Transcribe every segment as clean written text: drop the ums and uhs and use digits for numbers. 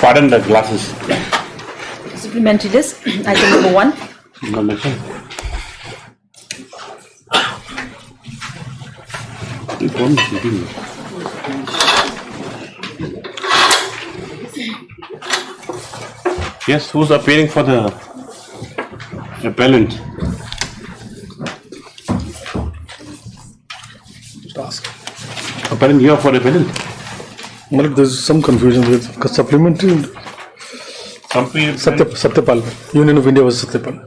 Pardon the glasses. Supplementary list, item number 1. No mention. Yes, who's appearing for the appellant? Just ask. Appellant, you are for appellant. Well, there's some confusion with supplementary. Satyapal. Union of India was Satyapal.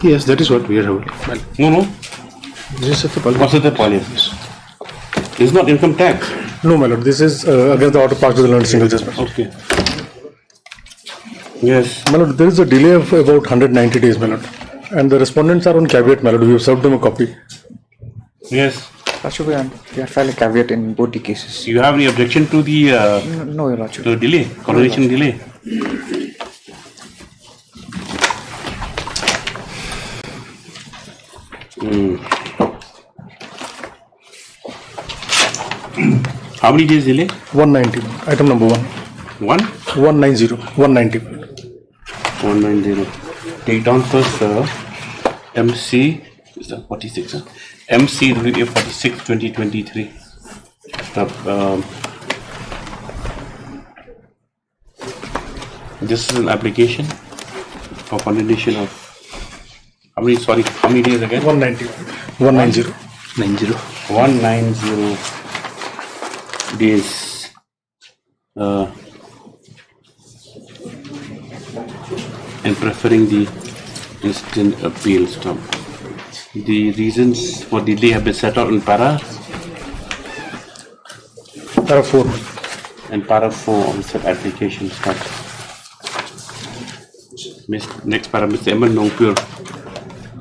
Yes, that is what we are having. No. This is Satyapal. What's Satyapal? Yes. It's not income tax. No, my lord. This is against the order passed to the learned single judgment. Okay. Yes. My lord, there is a delay of about 190 days, my lord. And the respondents are on caveat, my lord. We have served them a copy. Yes. Lordship, we have filed a caveat in both the cases. Do you have any objection to the No, Your Lordship. to the delay, conversation delay? How many days delay? 190. Item number 1. 190. 190. 190. Take down first MC, is that 46? MC 46 2023. Stop. This is an application for condemnation of how many days again? 190. 190. 190 days. And preferring the instant appeal. Stop. The reasons for delay have been set out in para 4. and para 4 of the application. Stop. Next para, Mr. Eman Nongpur,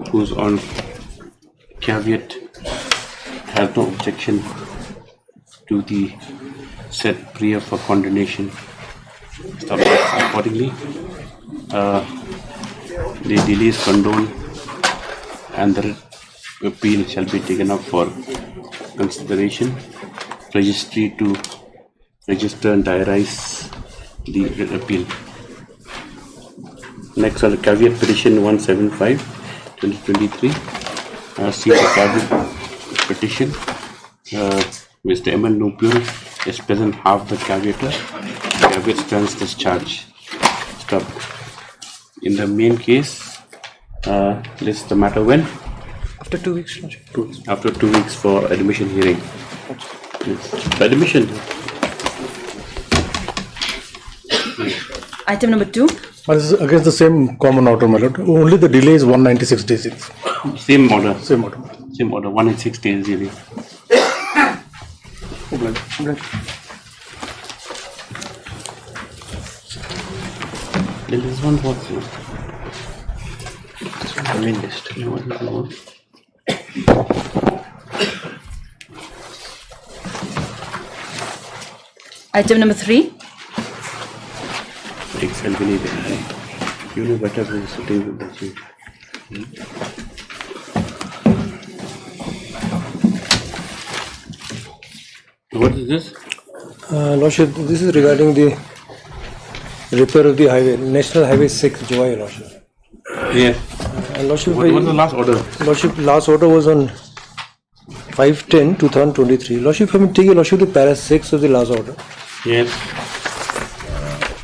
who's on caveat, has no objection to the set prayer for condemnation. Stop. Accordingly, the delay is condoned and the appeal shall be taken up for consideration. Registry to register and diarize the appeal. Next on the caveat petition 175/2023. See the caveat petition. Mr. Eman Nupur is present half the caveator. Caveat stands discharged. Stop. In the main case, list the matter when? After 2 weeks, Lordship. 2 weeks. After 2 weeks for admission hearing. Yes. Admission. Item number 2. But this is against the same common order, my lord. Only the delay is 196 days. Same order. Same order. Same order. 186 days delay. Then this one what? The main list. Item number 3. Excel believe it. You know better than sitting with the chief. What is this? Lordship, this is regarding the repair of the highway, National Highway 6, Joy, Lordship. Yes. Lordship, What was the last order? Lordship, last order was on 5/10/2023. Lordship, if I may take a Lordship to para 6 of the last order. Yes.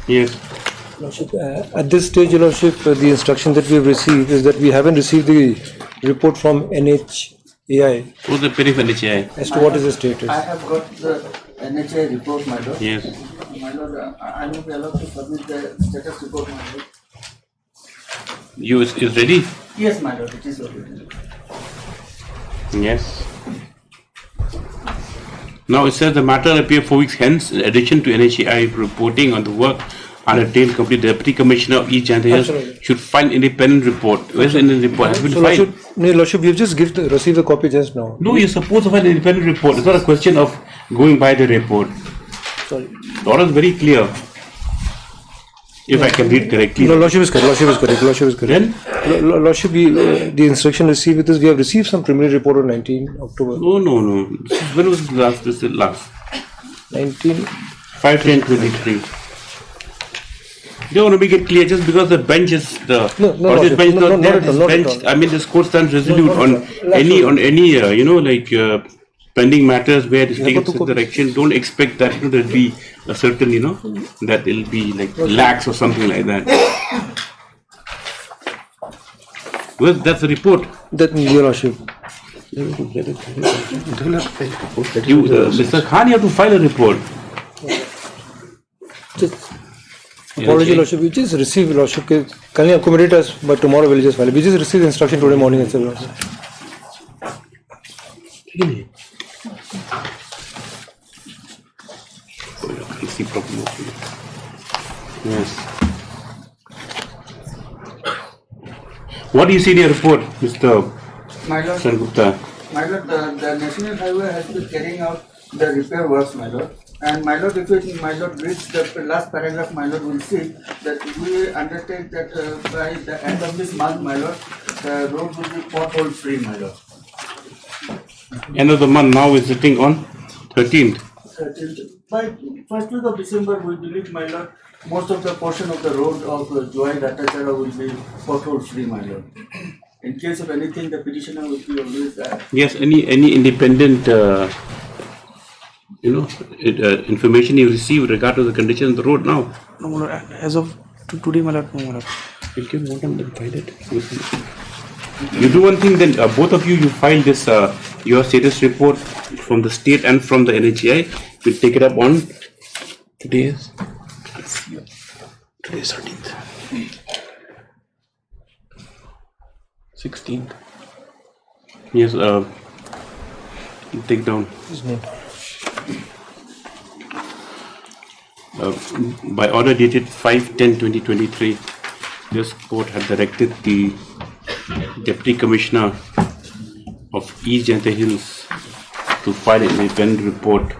Yes. Lordship, at this stage, Lordship, the instruction that we have received is that we haven't received the report from NHAI Who's the period of NHAI? as to what is the status. I have got the NHA report, my lord. Yes. My lord, I will be allowed to submit the status report, my lord. You is ready? Yes, my lord, it is already. Yes. Now it says the matter appear 4 weeks hence. In addition to NHAI reporting on the work undertaken, complete the Deputy Commissioner of each and Absolutely. should file independent report. Where's the independent report? Has been So, filed. Lordship, we have just received the copy just now. No, you're supposed to file an independent report. It's not a question of going by the report. Sorry. The order is very clear. If I can read correctly. No, Lordship is correct. Lordship is correct. Lordship is correct. Then? Lordship, the instruction received with us, we have received some preliminary report on 19 October. No. When was the last? This is last. 19. 5/10/23. Don't want to make it clear just because the bench is the No, or this Lordship, bench no, not not there. at all, This not at bench, all. I mean, this court stands resolute No, on no. any pending matters where it's taken but to such co- direction. Don't expect that there'll be a certain that it'll be like lax or something like that. Well, that's the report. That, Your Lordship. Mr. Khan, you have to file a report. Apology, Lordship. We just received, Lordship. Can you accommodate us? But tomorrow we'll just file it. We just received instruction today morning itself, Lordship. See properly. Yes. What do you see in your report, Mr. My lord, Sengupta? my lord, the National Highway has been carrying out the repair works, my lord. And my lord, if it, my lord reads the last paragraph, my lord will see that we undertake that by the end of this month, my lord, the road will be pothole free, my lord. End of the month now is sitting on 13th. By first week of December, we believe, my lord, most of the portion of the road of Joy Datachara will be pothole free, my lord. In case of anything, the petitioner will be always there. Yes, any independent information you receive with regard to the condition of the road now. No, my lord, as of today, my lord, no, my lord. You can vote on the file it. You do one thing, then both of you file this your status report from the state and from the NHAI. We'll take it up on today's 13th. 16th. Yes, take down. By order dated 5/10/2023, this court had directed the Deputy Commissioner of East Janta Hills to file an independent report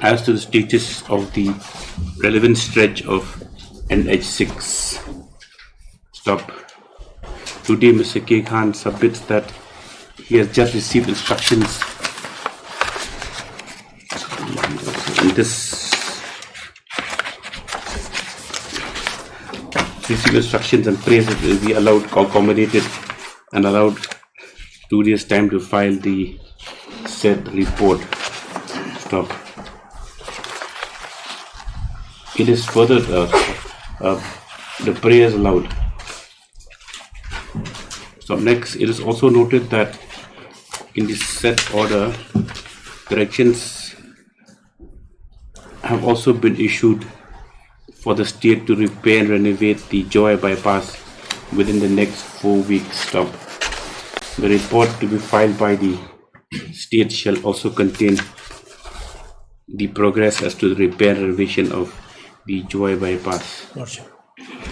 as to the status of the relevant stretch of NH6. Stop. Today, Mr. K. Khan submits that he has just received instructions in this and prays that will be allowed, accommodated and allowed 2 days time to file the said report. Stop. It is further the prayers allowed. So next, it is also noted that in this said order, directions have also been issued for the state to repair and renovate the Joy bypass within the next 4 weeks. Stop. The report to be filed by the state shall also contain the progress as to the repair and renovation of the Joy bypass.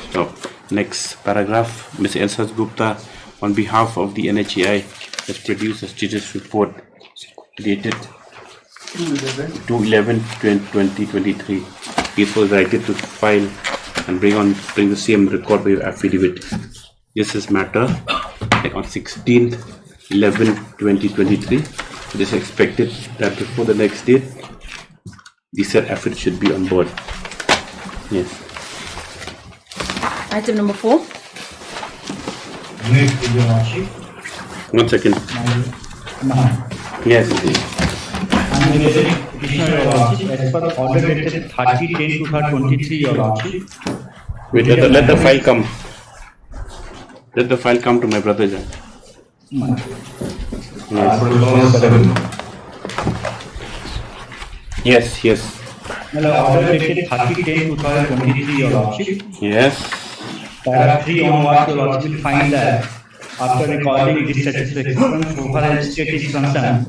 Stop. Next paragraph. Ms. Elsa Gupta, on behalf of the NHAI, has produced a status report dated 2/11/2023. It was directed to file and bring the same record by affidavit. This is matter on 16/11/2023. It is expected that before the next date, the said affidavit should be on board. Yes. Item number 4. One second. Yes. As per order dated 30/10/2023, Your Lordship. Wait, let the file come. Let the file come to my brother. Yes. Yes. Order dated 30/10/2023, Your Lordship. Yes. Paragraph 3 onwards, Your Lordship will find that after recording dissatisfaction so far as state is concerned,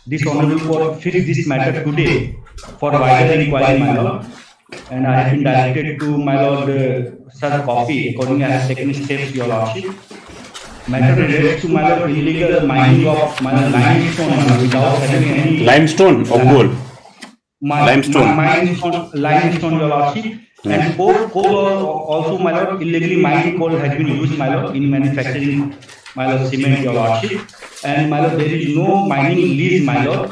this honorable court fixed this matter today for wider inquiry, my lord, and I have been directed to my lord sir copy. Accordingly, I have taken steps, Your Lordship. Matter relates to my lord illegal mining of my lord limestone without having any Limestone or gold? limestone, Your Lordship, And coal also, my lord, illegally mined coal has been used, my lord, in manufacturing, my lord, cement, your lordship. And my lord, there is no mining lease, my lord.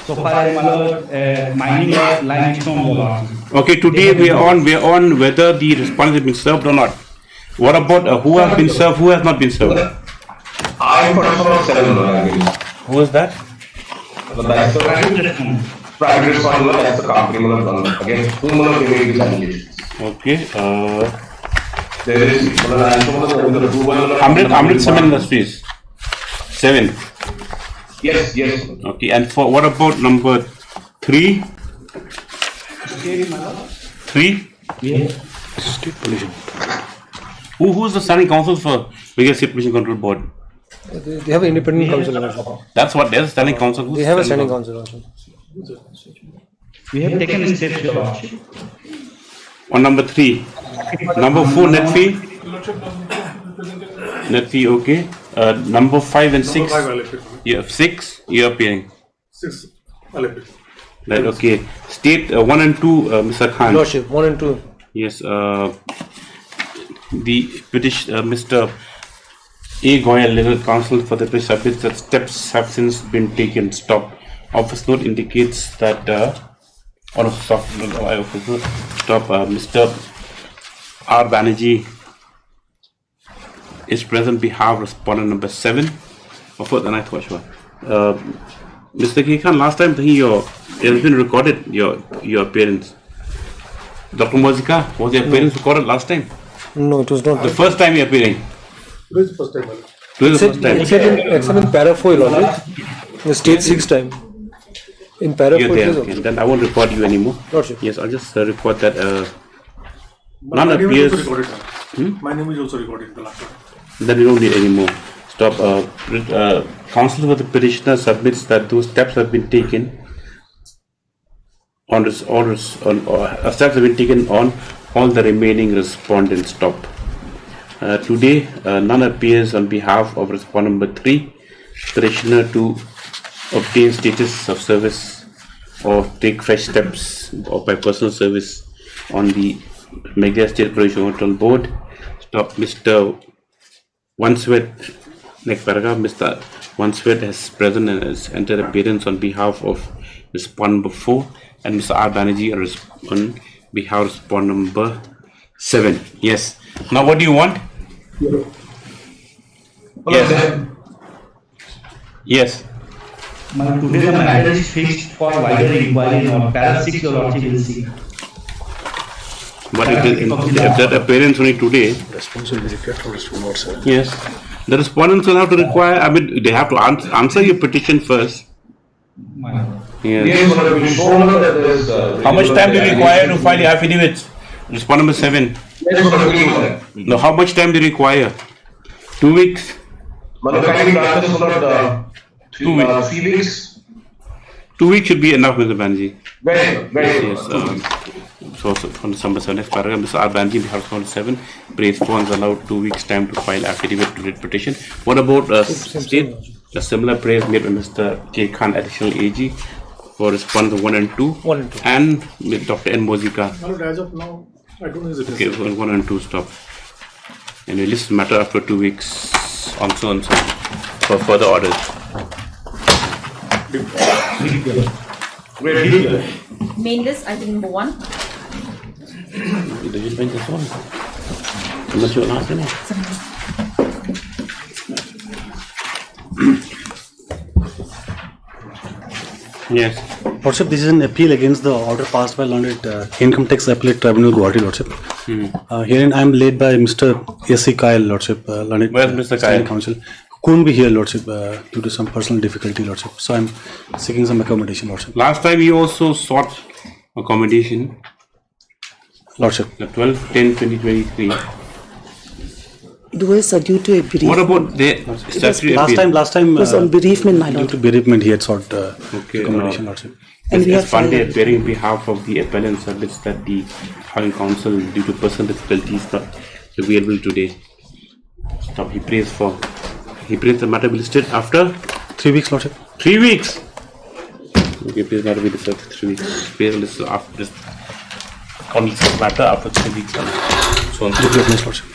So far as my lord, mining of limestone, your lordship. Okay, today we are on whether the respondent has been served or not. What about who has been served, who has not been served? I am for 7 Who is that? That's the private responder, that's the company against whom they made this allegation. Okay. There is Amrit Cement Industries. 7. Yes, yes. Okay, and for what about number 3? 3? Yes. State pollution. Who is the standing counsel for Meghalaya State Pollution Control Board? They have an independent counsel. That's what there's a standing counsel. Who's They have a standing standing counsel also. We have taken steps, your lordship. On number 3. Number 4, net fee. Net fee, okay. Number 5 and 6. You have 6, you are appearing. 6. Right, okay. State 1 and 2, Mr. Khan. Lordship, 1 and 2. Yes, the petition, Mr. A. Goyal, legal counsel for the petition, submits that steps have since been taken. Stop. Office note indicates that, Mr. R. Banerjee is present on behalf of respondent number 7. Mr. K. Khan, last time it has been recorded, your appearance. Dr. Mozika, was your appearance recorded last time? No, it was not. The first time you're appearing? Today is the first time. Today is the first time. Except in para 4, Lordship. The state 6 time. In para 4, You're it there, is okay. okay. Then I won't record you anymore. Lordship. Yes, I'll just record that none My name appears. is also recorded. My name is also recorded in the last one. Then you don't need any more. Stop. Counsel for the petitioner submits that those steps have been taken on steps have been taken on all the remaining respondents. Stop. Today, none appears on behalf of respondent number 3, petitioner to obtain status of service or take fresh steps or by personal service on the Meghalaya State Pollution Control Board. Stop. Mr. Wanswet, next paragraph, Mr. Wanswet has present and has entered appearance on behalf of respondent number 4 and Mr. R. Banerjee on behalf of respondent number 7. Yes. Now what do you want? Yes. Yes. Today the matter is fixed for wider inquiry on para 6, your lordship will see. But if that appearance only today, Response will be required from respondent, sir. yes, the respondents will have to require, I mean, they have to answer your petition first. Yes. How much time do you require to file your affidavits? Respondent number 7. No, how much time do you require? 2 weeks? 2 weeks. 3 weeks. 2 weeks should be enough, Mr. Banerjee. Very, very Yes. So from number 7, next paragraph, Mr. R. Banerjee, behalf of 7, praise funds allowed 2 weeks time to file affidavit to writ petition. What about state? A similar praise made by Mr. K. Khan, additional AG, for respondents 1 and 2. 1 and 2. And with Dr. N. Mozika. As of now, I don't know if it is. Okay, 1 and 2 stop. And we list matter after 2 weeks on so and so for further orders. Main list, item number 1. Division bench is on. I'm not sure last time. Yes. Lordship, this is an appeal against the order passed by Learned Income Tax Appellate Tribunal, Guwahati, Lordship. Herein I am led by Mr. S.C. Kyle, Lordship. Learned Where's Mr. Kyle? Counsel. Couldn't be here, Lordship, due to some personal difficulty, Lordship. So I am seeking some accommodation, Lordship. Last time you also sought accommodation. Lordship. 12/10/2023. It was due to a bereavement. What about the statutory appeal? Last time It was on bereavement, my due lord. to bereavement he had sought Okay, accommodation, Lordship. And we As have filed Pandey appearing on behalf of the appellant submits that the having counsel due to personal difficulties not available today. Stop. He prays the matter be listed after 3 weeks, Lordship. 3 weeks. Okay, please not be listed after 3 weeks. Praise listed after this. conflict matter after 3 weeks. And so on. With your lordship.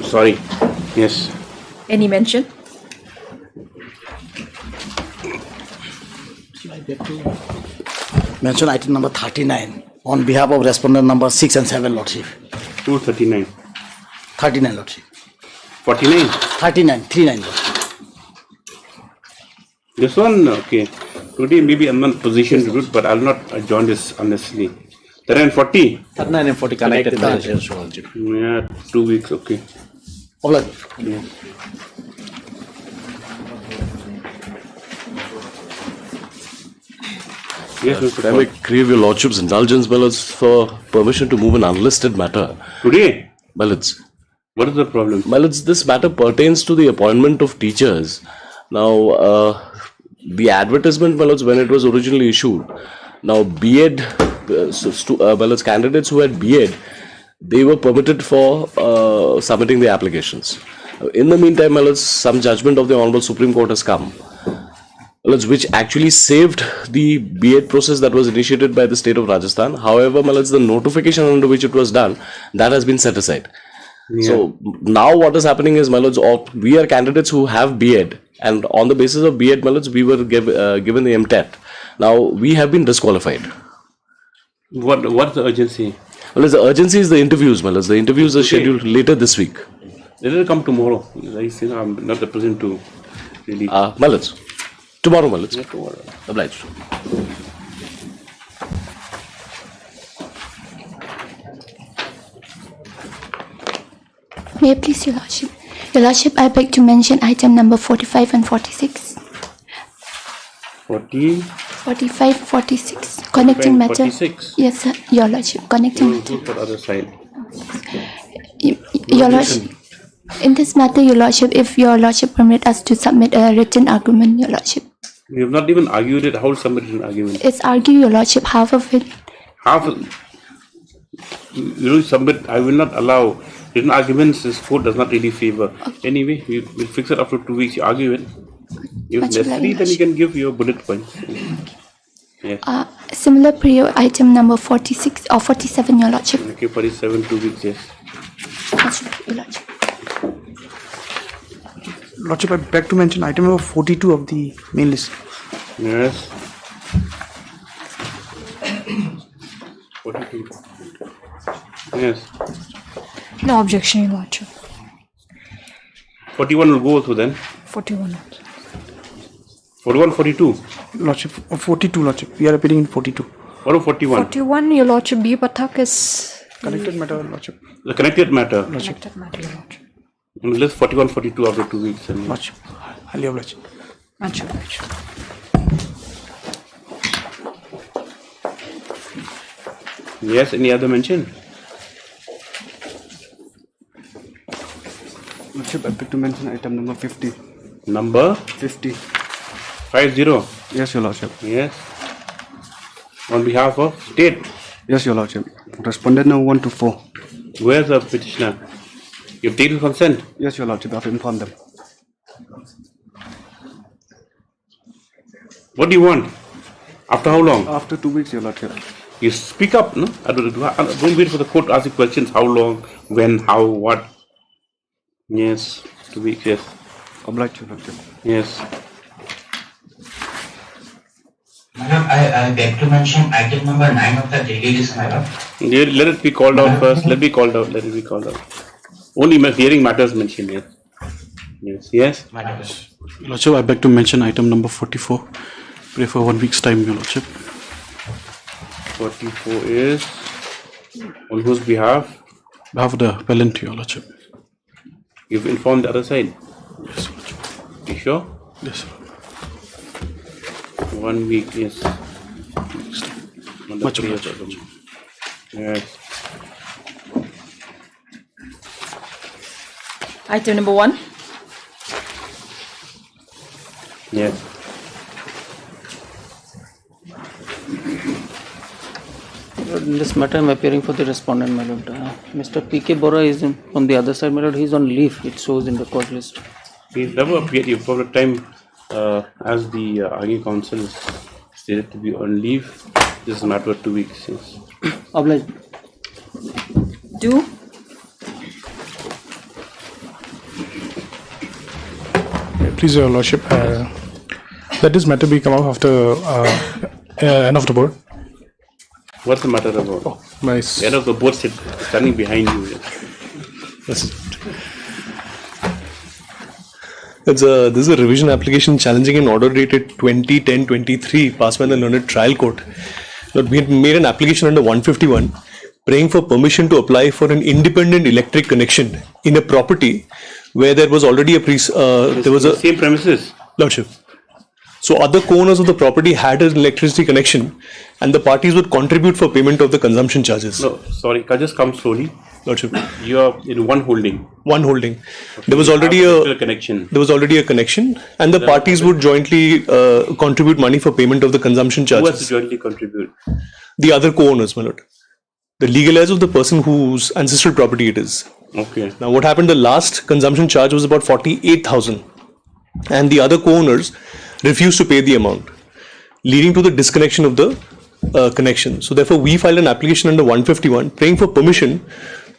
Sorry. Yes. Any mention? Mention item number 39 on behalf of respondent number 6 and 7, Lordship. 239. 39, Lordship. 49. 39, Lordship. This one, okay. Today maybe I'm not positioned to do it, but I'll not join this honestly. 39 and 40? 39 and 40 connected measures, Lordship. Yeah, 2 weeks, okay. Obliged. Yeah. Yes, Mr. I may crave your lordship's indulgence, my lords, for permission to move an unlisted matter. Today? My lords. What is the problem? My lords, this matter pertains to the appointment of teachers. Now, the advertisement, my lords, when it was originally issued, now B.Ed, my lords, candidates who had B.Ed, they were permitted for submitting the applications. In the meantime, my lords, some judgment of the Honorable Supreme Court has come, which actually saved the B.Ed process that was initiated by the state of Rajasthan. However, my lords, the notification under which it was done, that has been set aside. Yeah. So now what is happening is, my lords, we are candidates who have B.Ed, and on the basis of B.Ed, my lords, we were given the MTET. Now we have been disqualified. What's the urgency? Well, the urgency is the interviews, my lords. The interviews are scheduled later this week. They will come tomorrow. I'm not the person to really. My lords. Tomorrow, my lords. Yeah, tomorrow. Obliged. May I please, Your Lordship? Your Lordship, I beg to mention item number 45 and 46. 40? 45, 46. Connecting matter. 46? Yes, sir. Your Lordship. Connecting matter. For the other side. Your Lordship. In this matter, Your Lordship, if Your Lordship permit us to submit a written argument, Your Lordship. You have not even argued it. How will somebody an argument? It's argue, Your Lordship, half of it. Half? You submit. I will not allow written arguments. This court does not really favor. Okay. Anyway, we will fix it after 2 weeks. You argue it. If necessary, then you can give your bullet points. Yes. Similar prior item number 46 or 47, Your Lordship. Okay, 47, 2 weeks, yes. Your Lordship. Lordship, I beg to mention item number 42 of the main list. Yes. 42. Yes. No objection, Your Lordship. 41 will go through then. 41. 41, 42. Lordship, 42, Lordship. We are appealing in 42. What about 41? 41, Your Lordship, B. Pathak is... Connected matter, Lordship. The connected matter. Lordship. Connected matter, Your Lordship. Let's 41, 42 after 2 weeks. Lordship. Highly obliged. Much obliged. Yes, any other mention? Lordship, I beg to mention item number 50. Number? 50. 50? Yes, Your Lordship. Yes. On behalf of state? Yes, Your Lordship. Respondent number 1 to 4. Where's the petitioner? You've taken consent? Yes, Your Lordship. I have informed them. What do you want? After how long? After 2 weeks, Your Lordship. You speak up, no? Don't wait for the court to ask you questions. How long? When? How? What? Yes. 2 weeks, yes. Obliged, Your Lordship. Yes. Madam, I beg to mention item number 9 of the daily list, madam. Let it be called out first. Let it be called out. Let it be called out. Only hearing matters mentioned, yes. Yes. Yes. Madam. Lordship, I beg to mention item number 44. Pray for 1 week's time, Your Lordship. 44 is on whose behalf? Behalf of the appellant, Your Lordship. You've informed the other side? Yes, Lordship. You sure? Yes, sir. 1 week, yes. Much obliged. Yes. Item number 1. Yes. In this matter, I am appearing for the respondent, my lord. Mr. P.K. Bora is on the other side, my lord. He is on leave. It shows in the court list. He's never appeared for the time as the arguing counsel is stated to be on leave. This is a matter of 2 weeks. Yes. Obliged. Do. Please, Your Lordship, that this matter be come up after end of the board. What's the matter about? Oh, my the end of the board standing behind you. Yes. This is a revision application challenging an order dated 20/10/23 passed by the learned trial court. We had made an application under 151 praying for permission to apply for an independent electric connection in a property where there was already a same premises. Lordship. So other co-owners of the property had an electricity connection and the parties would contribute for payment of the consumption charges. No, sorry, can I just come slowly? Lordship. You are in one holding. One holding. Okay. There was already a connection. There was already a connection and the parties would jointly contribute money for payment of the consumption charges. Who has to jointly contribute? The other co-owners, my lord. The legal heirs of the person whose ancestral property it is. Okay. Now what happened, the last consumption charge was about 48,000 and the other co-owners refused to pay the amount, leading to the disconnection of the connection. So therefore we filed an application under 151 praying for permission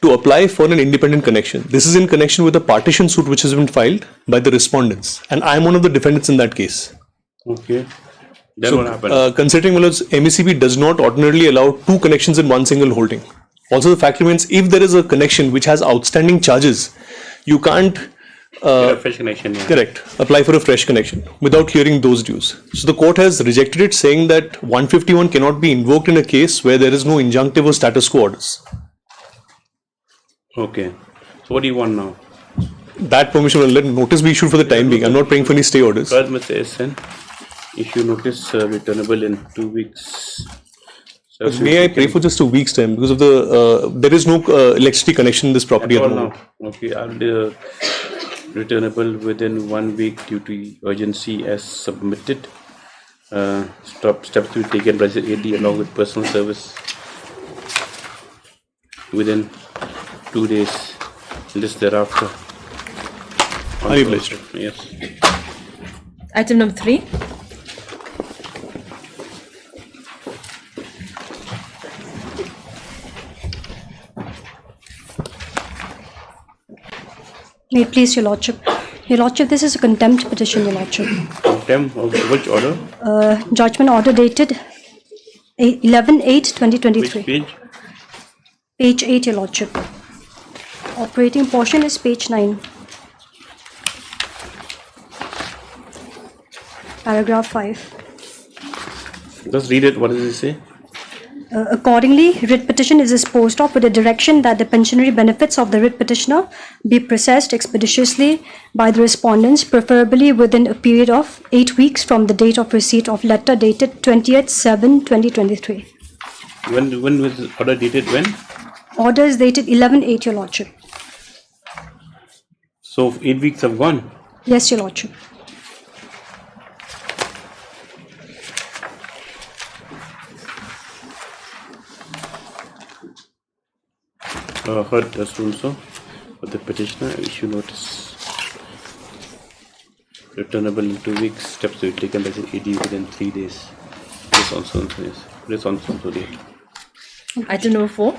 to apply for an independent connection. This is in connection with a partition suit which has been filed by the respondents and I am one of the defendants in that case. Okay. Then So, what happened? considering MECB does not ordinarily allow two connections in one single holding. Also the fact remains, if there is a connection which has outstanding charges, you can't Get a fresh connection. Yeah. correct, apply for a fresh connection without clearing those dues. So the court has rejected it, saying that 151 cannot be invoked in a case where there is no injunctive or status quo orders. Okay. So what do you want now? That permission will let notice be issued for the time being. I'm not praying for any stay orders. Third, Mr. SN, issue notice returnable in 2 weeks. But may I pray for just a week's time because of the there is no electricity connection in this property at the moment. Okay, I'll returnable within 1 week due to urgency as submitted. Steps to be taken by the AD along with personal service within 2 days. List thereafter. Are you blessed? Yes. Item number 3. May it please your lordship. Your lordship, this is a contempt petition, your lordship. Contempt of which order? Judgment order dated 11/8/2023. Which page? Page 8, your lordship. Operating portion is page 9. Paragraph 5. Just read it. What does it say? Accordingly, writ petition is disposed of with the direction that the pensionary benefits of the writ petitioner be processed expeditiously by the respondents, preferably within a period of 8 weeks from the date of receipt of letter dated 20th/7/2023. When was the order dated? When? Order is dated 11/8, your lordship. So 8 weeks have gone. Yes, your lordship. Heard as also for the petitioner issue notice returnable in 2 weeks. Steps to be taken by the AD within 3 days. This also yes. This also date. Item number 4.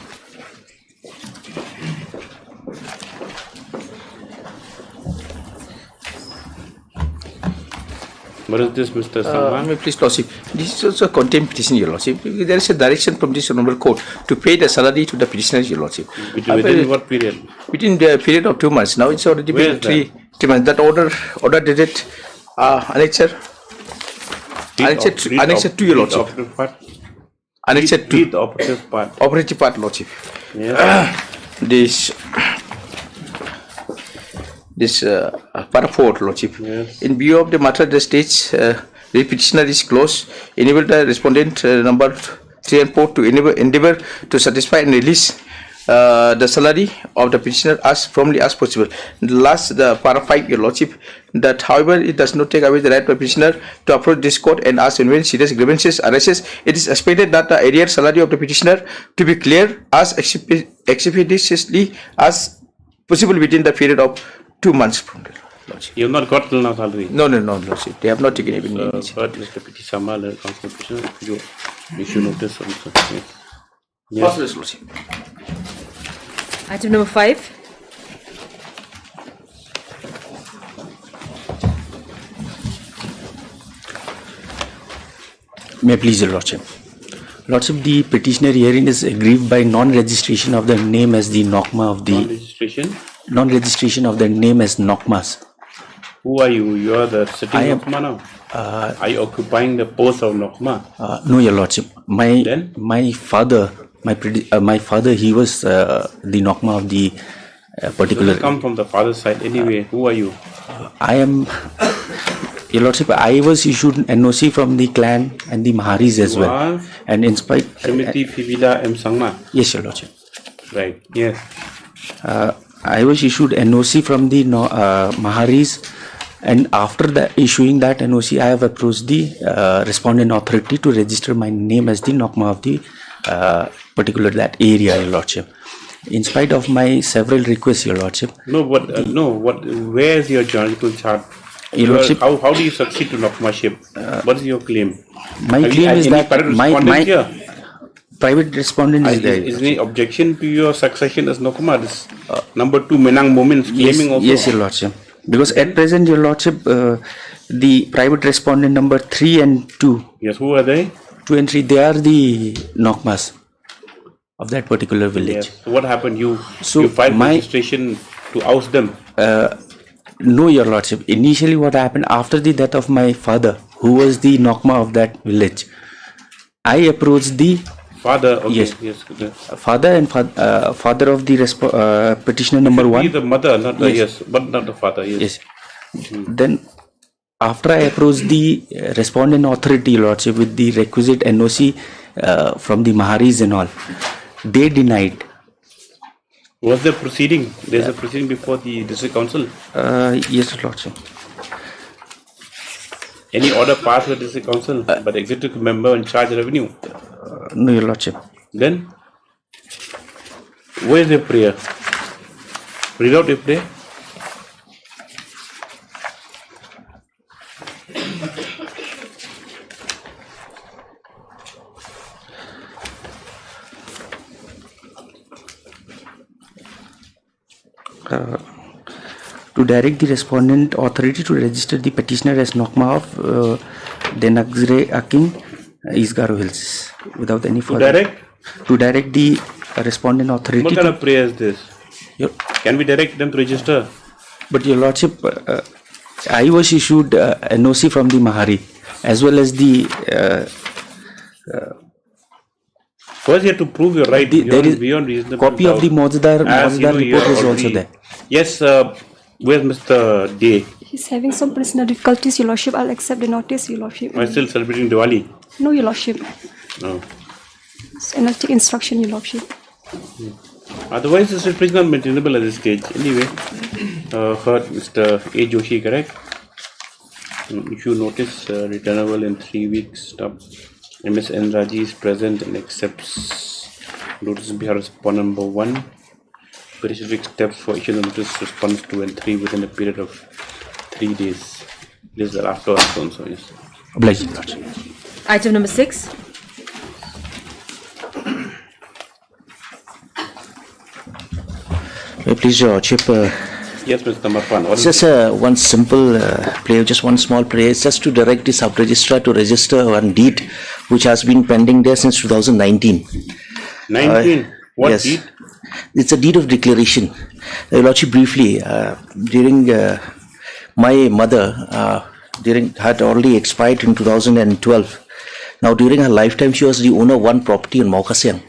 What is this, Mr. Salman? May please, lordship. This is also a contempt petition, your lordship. There is a direction from this honourable court to pay the salary to the petitioners, your lordship. Within what period? Within the period of 2 months. Now it's already been 3 months. That order dated annexure 2, your lordship. Annexure 2. The operative part. Operative part, lordship. Yes. This para 4, lordship. Yes. In view of the matter, the stage the petitioner is closed. Enable the respondent number 3 and 4 to endeavour to satisfy and release the salary of the petitioner as firmly as possible. Last, the para 5, your lordship, that however it does not take away the right of the petitioner to approach this court and ask when serious grievances arises, it is expected that the arrear salary of the petitioner to be cleared as expeditiously as possible within the period of 2 months from there. Lordship. You have not got till now salary? No, Lordship. They have not taken even initiative. Heard Mr. P.T. Samal, the Council Commissioner, you issue notice also. Yes. First resolution. Item number 5. May I please your Lordship. Lordship, the petitioner herein is aggrieved by non-registration of the name as the NOCMA of the... Non-registration? Non-registration of the name as NOCMAs. Who are you? You are the sitting NOCMA now? Are you occupying the post of NOCMA? No, your Lordship. My father, he was the NOCMA of the particular... Does it come from the father's side anyway? Who are you? I am... Your Lordship, I was issued NOC from the clan and the Maharis as well. And in spite... Srimati Fibila M. Sangma? Yes, your Lordship. Right, yes. I was issued NOC from the Maharis, and after issuing that NOC, I have approached the respondent authority to register my name as the NOCMA of the particular that area, your Lordship. In spite of my several requests, your Lordship. No, where is your juridical chart? Your Lordship, how do you succeed to NOCMA-ship? What is your claim? My claim is that my private respondent is there. Is any objection to your succession as NOCMA? This number 2 Menang Moments claiming also? Yes, your Lordship. Because at present, your Lordship, the private respondent number 3 and 2. Yes, who are they? 2 and 3, they are the NOCMAs of that particular village. Yes. So what happened? You filed registration to oust them? No, your Lordship. Initially, what happened after the death of my father, who was the NOCMA of that village, I approached the father. Okay. Yes. Father and father of the petitioner number 1. The mother, not the but not the father. Yes. Then, after I approached the respondent authority, your Lordship, with the requisite NOC from the Maharis and all, they denied. Was there proceeding? There's a proceeding before the district council? Yes, Lordship. Any order passed by the district council by the executive member in charge of revenue? No, your Lordship. Then, where is your prayer? Read out your prayer. To direct the respondent authority to register the petitioner as NOCMA of Denagre Aking, Isgaro Hills, without any further. To direct the respondent authority. What kind of prayer is this? Can we direct them to register? But your Lordship, I was issued NOC from the Mahari as well as the. First, you have to prove your right. There is beyond reasonable copy of the Mozdar report is also there. Yes, where's Mr. Day? He's having some personal difficulties, your Lordship. I'll accept the notice, your Lordship. Am I still celebrating Diwali? No, your Lordship. No. And I'll take instruction, your Lordship. Otherwise, this is not maintainable at this stage. Anyway, heard Mr. A. Joshi, correct? Issue notice returnable in 3 weeks. Stop. Ms. N. Raji is present and accepts notice Bihar respondent number 1. Very specific steps for issue notice response 2 and 3 within a period of 3 days. This is after also, yes. Obliged. Item number 6. Please, your Lordship. Yes, Mr. Marwan. It's just one simple prayer, just one small prayer. It's just to direct the sub-registrar to register one deed which has been pending there since 2019. 19? What yes. deed? It's a deed of declaration. Your Lordship, briefly, during my mother had already expired in 2012. Now, during her lifetime, she was the owner of one property in Maukasiang.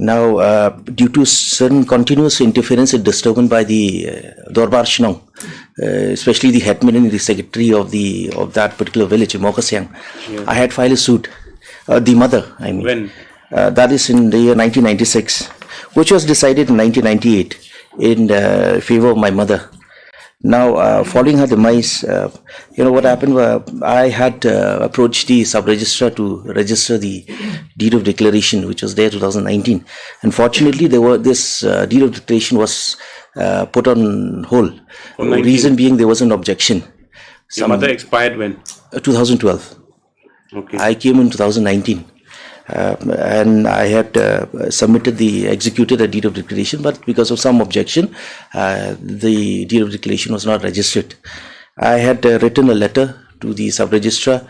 Now, due to certain continuous interference and disturbance by the Dorbar Shnong, especially the headman and the secretary of that particular village in Maukasiang, I had filed a suit. The mother, I mean. When? That is in the year 1996, which was decided in 1998 in favor of my mother. Now, following her demise, what happened? I had approached the sub-registrar to register the deed of declaration, which was there 2019. Unfortunately, this deed of declaration was put on hold. Reason being, there was an objection. Your mother expired when? 2012. Okay. I came in 2019. And I had executed a deed of declaration, but because of some objection, the deed of declaration was not registered. I had written a letter to the sub-registrar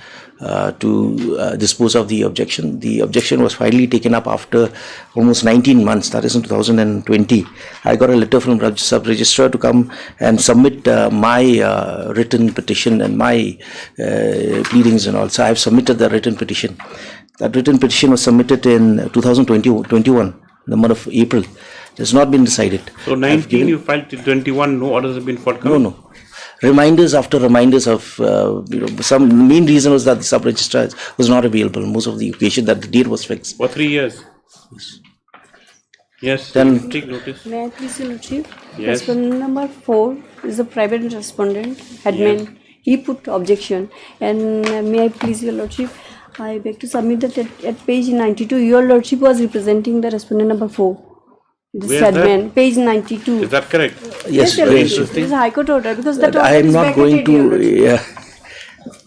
to dispose of the objection. The objection was finally taken up after almost 19 months, that is in 2020. I got a letter from sub-registrar to come and submit my written petition and my pleadings and all. So I have submitted the written petition. That written petition was submitted in 2021, the month of April. It has not been decided. So 19 you filed till 21, no orders have been forthcoming? No. Reminders after reminders of, some main reason was that the sub-registrar was not available most of the occasion that the date was fixed. For 3 years? Yes, then take notice. May I please, Your Lordship? Yes. Respondent number 4 is a private respondent, admin. He put objection. And may I please, Your Lordship, I beg to submit that at page 92, Your Lordship was representing the respondent number 4. This admin, page 92. Is that correct? Yes, Your Lordship. It is a High Court order because that order I am is not going to.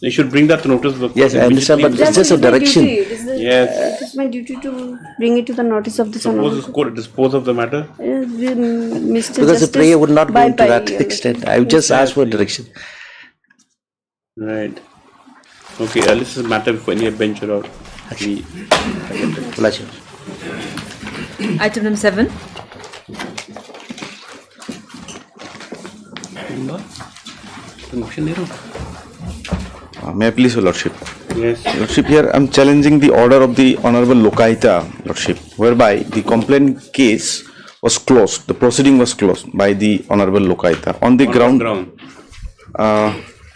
You should bring that notice. Yes, I understand, but it's just a direction. Yes. It is my duty to bring it to the notice of the Suppose the court dispose of the matter? Mr. Because the prayer would not go to that extent. I would just ask for direction. Right. Okay, this is a matter before any adventure or Item number 7. May I please, Your Lordship? Yes. Lordship, here I am challenging the order of the Honorable Lokayuta, Lordship, whereby the complaint case was closed, the proceeding was closed by the Honorable Lokayuta. On the ground,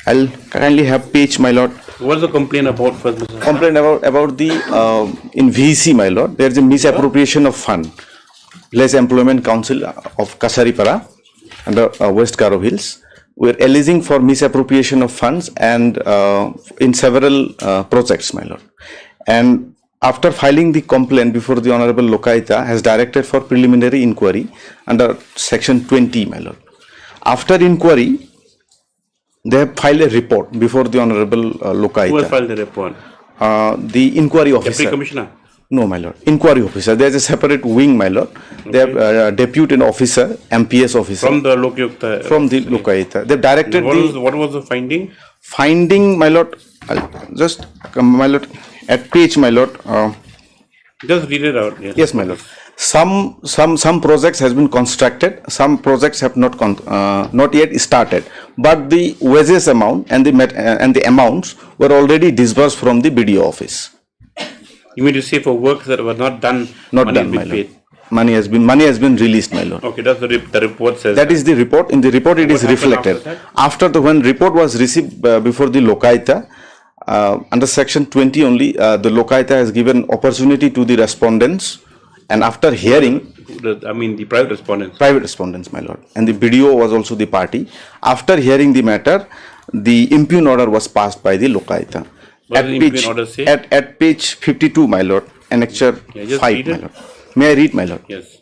I'll kindly have page, my Lord. What's the complaint about first, Mr. Complaint about the, in VC, my Lord, there is a misappropriation of fund. Village Employment Council of Kasaripara under West Garo Hills. We are alleging for misappropriation of funds and in several projects, my Lord. And after filing the complaint before the Honorable Lokayuta has directed for preliminary inquiry under section 20, my Lord. After inquiry, they have filed a report before the Honorable Lokayuta. Who has filed the report? The inquiry officer. Deputy Commissioner? No, my Lord. Inquiry officer. There is a separate wing, my Lord. Okay. They have deputy officer, MPS officer. From the Lokayuta? From the Lokayuta. They have directed what was the finding? Finding, my Lord, just, my Lord, at page, my Lord. Just read it out. Yes, my Lord. Some projects has been constructed, some projects have not yet started, but the wages amount and the amounts were already disbursed from the BDO office. You mean to say for works that were not done, not done, my Lord. Money has been released, my Lord. Okay, that's the report says. That is the report. In the report, it is reflected. When report was received before the Lokayuta, under section 20 only, the Lokayuta has given opportunity to the respondents, and after hearing, the private respondents. Private respondents, my Lord, and the BDO was also the party. After hearing the matter, the impugn order was passed by the Lokayuta. At page 52, my Lord, annexure 5, my Lord. May I read, my Lord? Yes.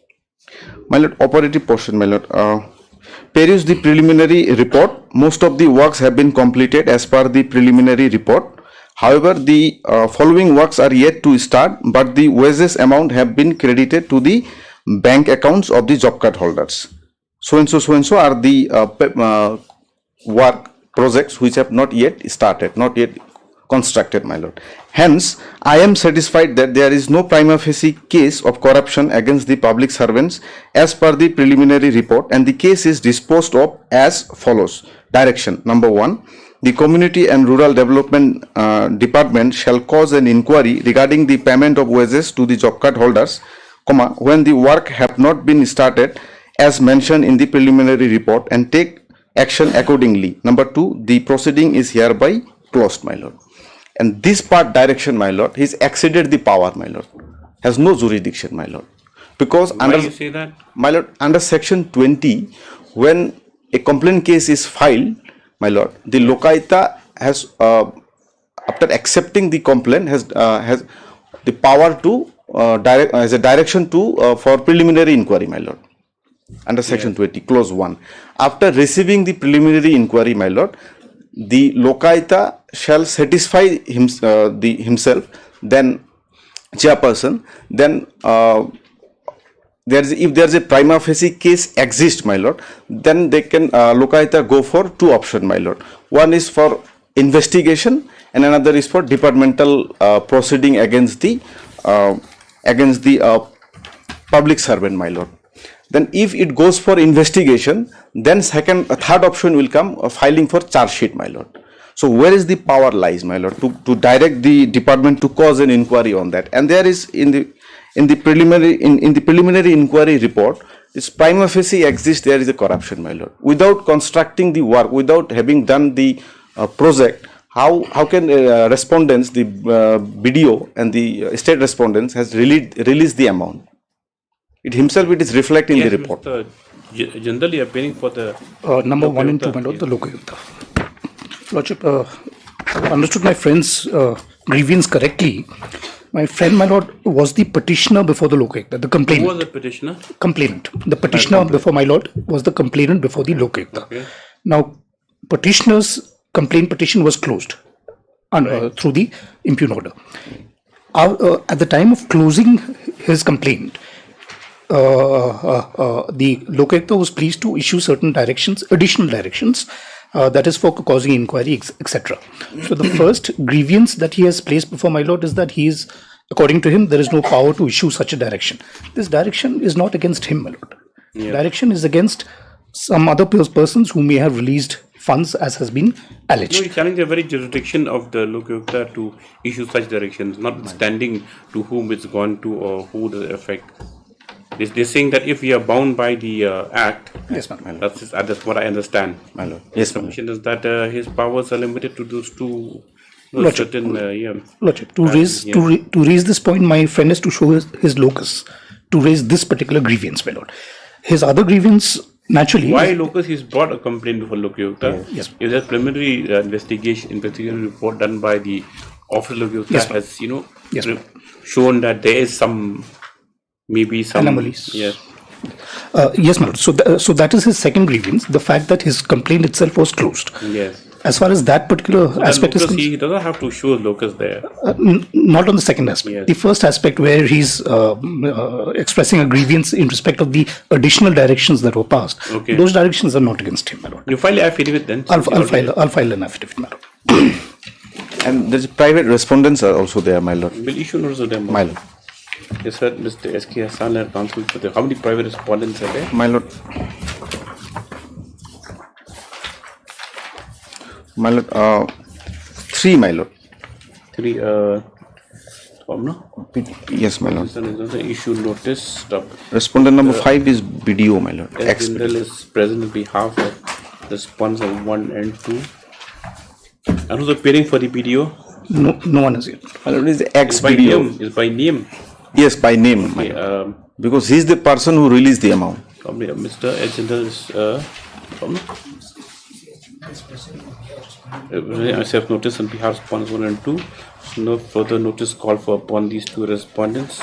My Lord, operative portion, my Lord. Peruse the preliminary report. Most of the works have been completed as per the preliminary report. However, the following works are yet to start, but the wages amount have been credited to the bank accounts of the job card holders. So and so are the work projects which have not yet started, not yet constructed, my Lord. Hence, I am satisfied that there is no prima facie case of corruption against the public servants as per the preliminary report, and the case is disposed of as follows. Direction number 1. The Community and Rural Development Department shall cause an inquiry regarding the payment of wages to the job card holders, when the work have not been started as mentioned in the preliminary report, and take action accordingly. Number 2. The proceeding is hereby closed, my Lord. And this part, direction, my Lord, he's exceeded the power, my Lord, has no jurisdiction, my Lord, because why you say that? My Lord, under section 20, when a complaint case is filed, my lord, the Lokayuta has, after accepting the complaint, has the power to direct as a direction to for preliminary inquiry, my lord, under section 20 clause 1. After receiving the preliminary inquiry, my lord, the Lokayuta shall satisfy himself, then chairperson, then if there is a prima facie case exists, my lord, then they can Lokayuta go for two options, my lord. One is for investigation and another is for departmental proceeding against the public servant, my lord. Then if it goes for investigation, then third option will come, filing for charge sheet, my lord. So where is the power lies, my lord, to direct the department to cause an inquiry on that? And there is in the preliminary inquiry report, this prima facie exists, there is a corruption, my lord. Without constructing the work, without having done the project, how can respondents, the BDO and the state respondents has released the amount? It himself, it is reflecting in the report. Mr. Generally appearing for the number 1 and 2, my lord, the Lokayuta. Lordship, I understood my friend's grievance correctly. My friend, my lord, was the petitioner before the Lokayuta, the complainant. Who was the petitioner? Complainant. The petitioner before my lord was the complainant before the Lokayuta. Okay. Now, petitioner's complaint petition was closed through the impugn order. At the time of closing his complaint, the Lokayuta was pleased to issue certain directions, additional directions, that is for causing inquiry, etc. So the first grievance that he has placed before my lord is that he is, according to him, there is no power to issue such a direction. This direction is not against him, my lord. Yeah. Direction is against some other persons who may have released funds as has been alleged. No, you challenge the very jurisdiction of the Lokayuta to issue such directions, notwithstanding to whom it's gone to or who does it affect. They're saying that if we are bound by the Act, yes, my lord. That's what I understand. My lord. Yes, the submission is that his powers are limited to those two certain. Lordship, to raise this point, my friend is to show his locus to raise this particular grievance, my lord. His other grievance, naturally. Why locus? He's brought a complaint before Lokayuta. Yes. If there's preliminary investigation report done by the office of Lokayuta has shown that there is some. Maybe some anomalies. Yes. Yes, my lord. So that is his second grievance. The fact that his complaint itself was closed. Yes. As far as that particular aspect is concerned, he doesn't have to show locus there. Not on the second aspect. Yes. The first aspect where he's expressing a grievance in respect of the additional directions that were passed. Okay. Those directions are not against him, my lord. You file an affidavit then? I'll file an affidavit, my lord. And there's private respondents are also there, my lord. Will issue notice of them, my lord. Yes, sir. Mr. S.K. Hassan and counsel for how many private respondents are there? My lord. My lord, 3, my lord. 3, no? Yes, my lord. Issue notice. Stop. Respondent number 5 is BDO, my lord. General is present on behalf of respondents 1 and 2. And who's appearing for the BDO? No one is here. My lord, is ex-BDO. Is by name? Yes, by name, my lord. Because he is the person who released the amount. Mr. General is I serve notice on behalf of respondents 1 and 2. No further notice called for upon these two respondents.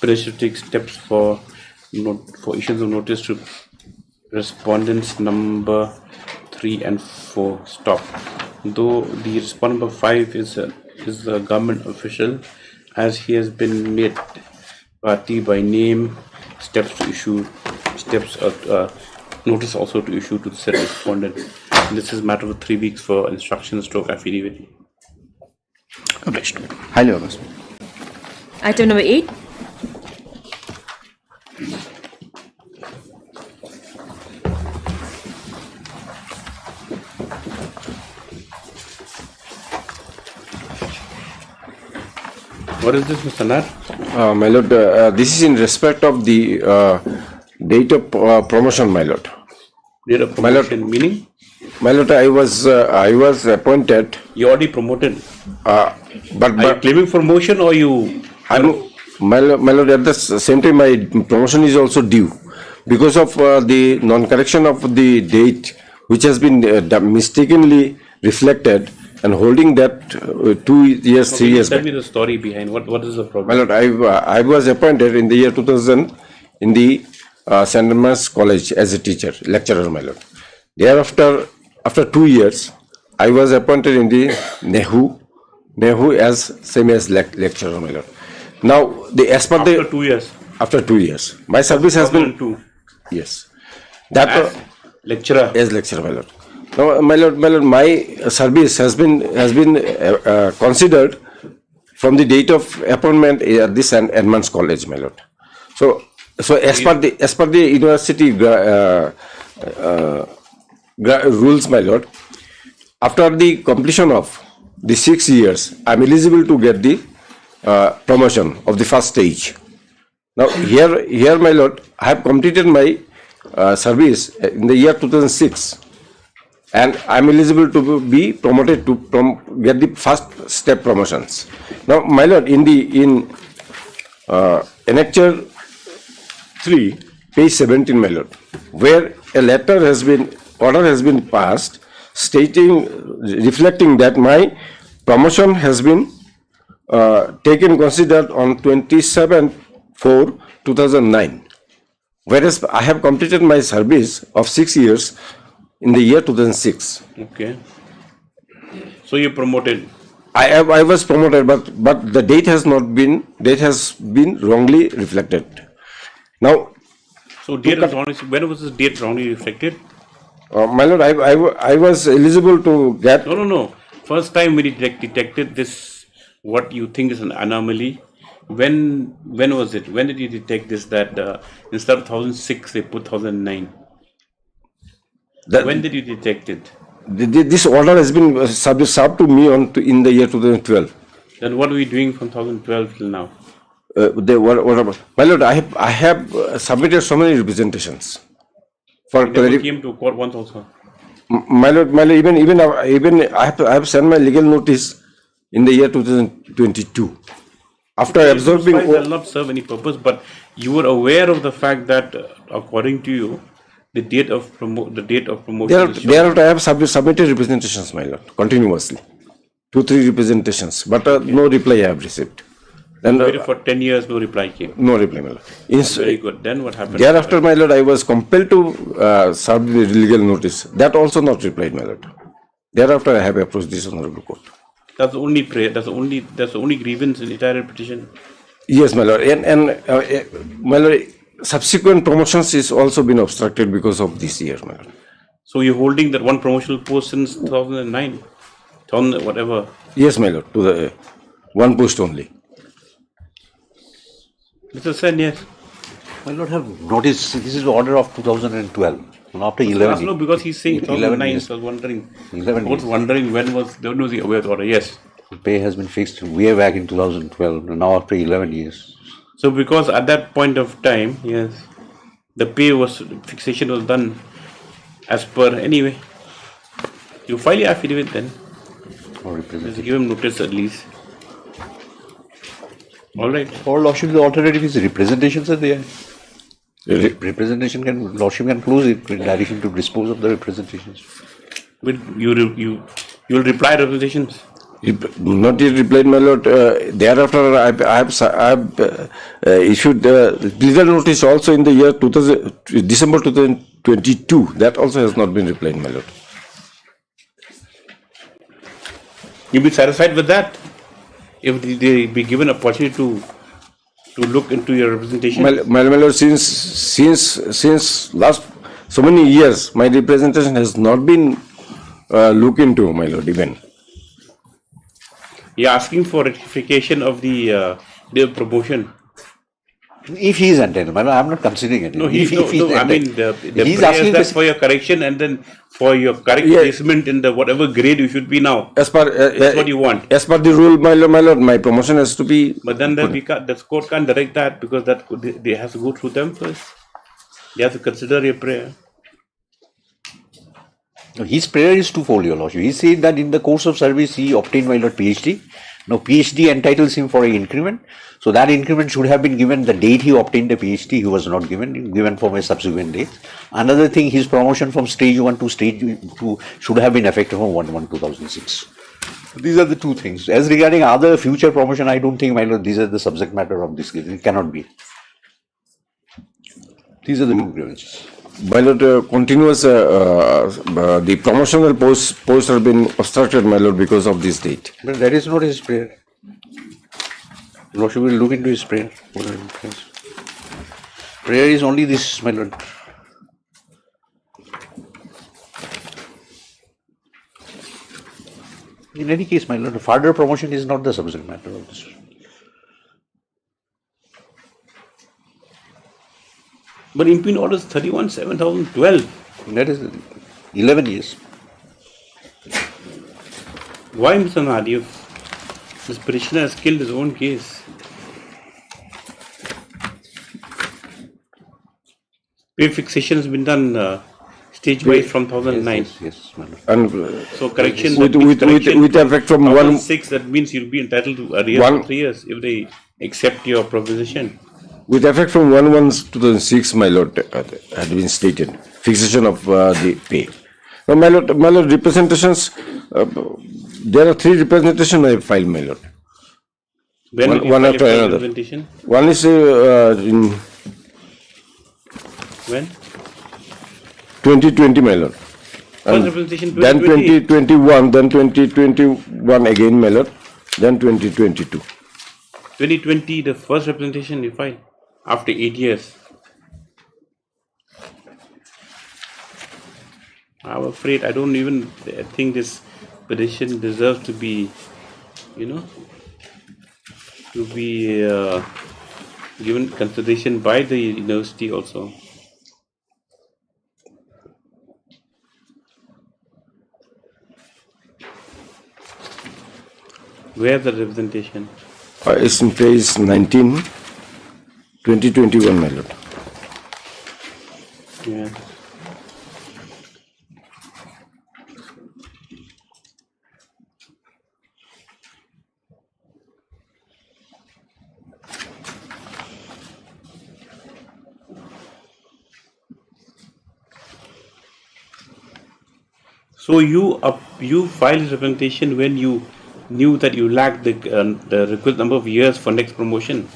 Press to take steps for issuance of notice to respondents number 3 and 4. Stop. Though the respondent number 5 is a government official, as he has been made party by name, notice also to issue to the said respondent. This is a matter of 3 weeks for instruction stroke affidavit. Obliged. Highly august. Item number 8. What is this, Mr. Nar? My lord, this is in respect of the date of promotion, my lord. Date of promotion, meaning? My lord, I was appointed. You already promoted. But are you claiming for motion or you? My lord, at the same time, my promotion is also due because of the non-correction of the date which has been mistakenly reflected and holding that 2 years, 3 years Tell back. me the story behind what is the problem. My lord, I was appointed in the year 2000 in the St. Thomas College as a teacher, lecturer, my lord. Thereafter, after 2 years, I was appointed in the Nehu as same as lecturer, my lord. Now, as per the... After 2 years? After 2 years. My service has been... 2002. Yes. That As lecturer? As lecturer, my lord. Now, my lord, my service has been considered from the date of appointment at this St. Edmund's College, my lord. So as per the university rules, my lord, after the completion of the 6 years, I am eligible to get the promotion of the first stage. Now here, my lord, I have completed my service in the year 2006, and I am eligible to be promoted to get the first step promotions. Now, my lord, in Annexure 3, page 17, my lord, where a order has been passed reflecting that my promotion has been considered on 27/4/2009, whereas I have completed my service of 6 years in the year 2006. Okay. So you promoted? I was promoted, but the date has been wrongly reflected. Now, so date was wrongly, when was this date wrongly reflected? My lord, I was eligible to get... No. First time we detected this, what you think is an anomaly, when was it? When did you detect this, that instead of 2006, they put 2009? When did you detect it? This order has been served to me in the year 2012. Then what are we doing from 2012 till now? My lord, I have submitted so many representations. You never came to court once also? My lord, even I have sent my legal notice in the year 2022. After absorbing... It will not serve any purpose, but you were aware of the fact that, according to you, the date of promotion... Thereafter, I have submitted representations, my lord, continuously. 2-3 representations, but no reply I have received. Then for 10 years, no reply came? No reply, my lord. Very good. Then what happened? Thereafter, my lord, I was compelled to serve the legal notice. That also not replied, my lord. Thereafter, I have approached this honorable court. That's the only prayer. That's the only grievance in the entire petition. Yes, my lord. And my lord, subsequent promotions is also been obstructed because of this year, my lord. So you're holding that one promotional post since 2009, whatever. Yes, my lord. To the one post only. Mr. Sen, yes. My lord, have noticed this is the order of 2012. And after 11 No, because he's saying 2009, so I was wondering. 11 I was wondering when was he aware of the order? Yes. The pay has been fixed way back in 2012, and now after 11 years. So because at that point of time, yes, the fixation was done as per, anyway. You file your affidavit then. Or just give him notice at least. All right. Or lordship, the alternative is representations are there. Representation lordship can close it in direction to dispose of the representations. But you will reply representations? Not yet replied, my lord. Thereafter, I have issued legal notice also in the year December 2022. That also has not been replied, my lord. You'll be satisfied with that? If they be given opportunity to look into your representation? My lord, since last so many years, my representation has not been looked into, my lord, even. You're asking for rectification of the promotion. If he is entitled, I'm not considering it. No, I mean the asking that for your correction and then for your correct placement in the whatever grade you should be now. As per that's what you want. As per the rule, my lord, my promotion has to be. But then the court can't direct that because they have to go through them first. They have to consider your prayer. His prayer is twofold, your lordship. He said that in the course of service he obtained my lord PhD, Now PhD entitles him for an increment. So that increment should have been given the date he obtained the PhD. He was not given from a subsequent date. Another thing, his promotion from stage 1 to stage 2 should have been effective from 1/1/2006. These are the two things. As regarding other future promotion, I don't think, my lord, these are the subject matter of this case. It cannot be. These are the two grievances. My lord, the promotional posts have been obstructed, my lord, because of this date. But that is not his prayer. Lordship will look into his prayer. Prayer is only this, my lord. In any case, my lord, further promotion is not the subject matter of this. But impugn orders 31/7/2012. That is 11 years. Why, Mr. Nadi, this petitioner has killed his own case? Pay fixation has been done stage-wise from 2009. Yes, madam. And so correction with effect from 2006, that means you'll be entitled to arrears for 3 years if they accept your proposition. With effect from 1/1/2006, my lord, had been stated fixation of the pay. Now, my lord, representations. There are 3 representations I have filed, my lord. One after another. One is in when 2020, my lord. First representation Then 2020. 2021, then 2021 again, my lord. Then 2022. 2020, the first representation you filed after 8 years. I'm afraid I don't even think this petition deserves to be, given consideration by the university also. Where the representation? It's in page 19, 2021, my lord. Yeah. So you filed representation when you knew that you lacked the requisite number of years for next promotion,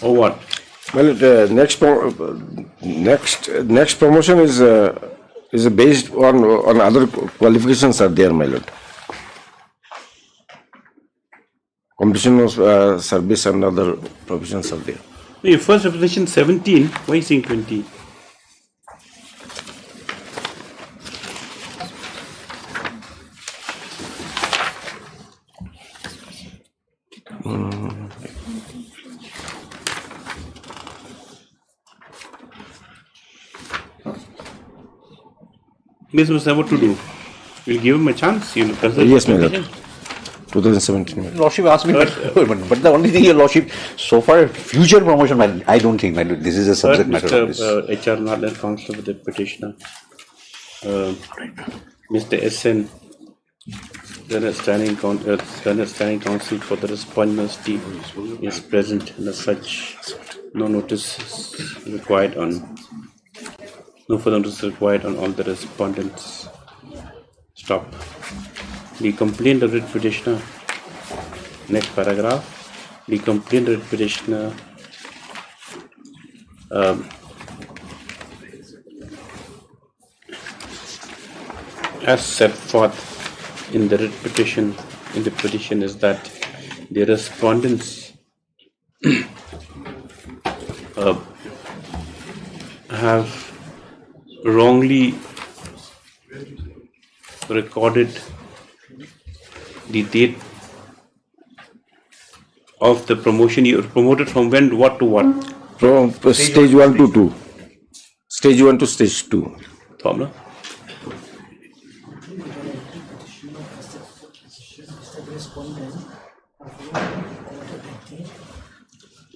or what? Well, the next promotion is based on other qualifications are there, my lord. Completion of service and other provisions are there. Your first representation 17. Why are you saying 20? This must have what to do. We'll give him a chance. You'll consider. Yes, my lord. 2017. Lordship asked me, but the only thing, your lordship, so far future promotion, I don't think, my lord, this is a subject matter of this. HR Nadler, counsel for the petitioner. Mr. SN, then standing counsel for the respondent is present, and as such, no notice is required on. No further notice is required on all the respondents. Stop. The complaint of the petitioner. Next paragraph. The complaint of the petitioner as set forth in the writ petition. In the petition is that the respondents have wrongly recorded the date of the promotion. You were promoted from when, what to what? From stage 1 to 2. Stage 1 to stage 2. Thomna?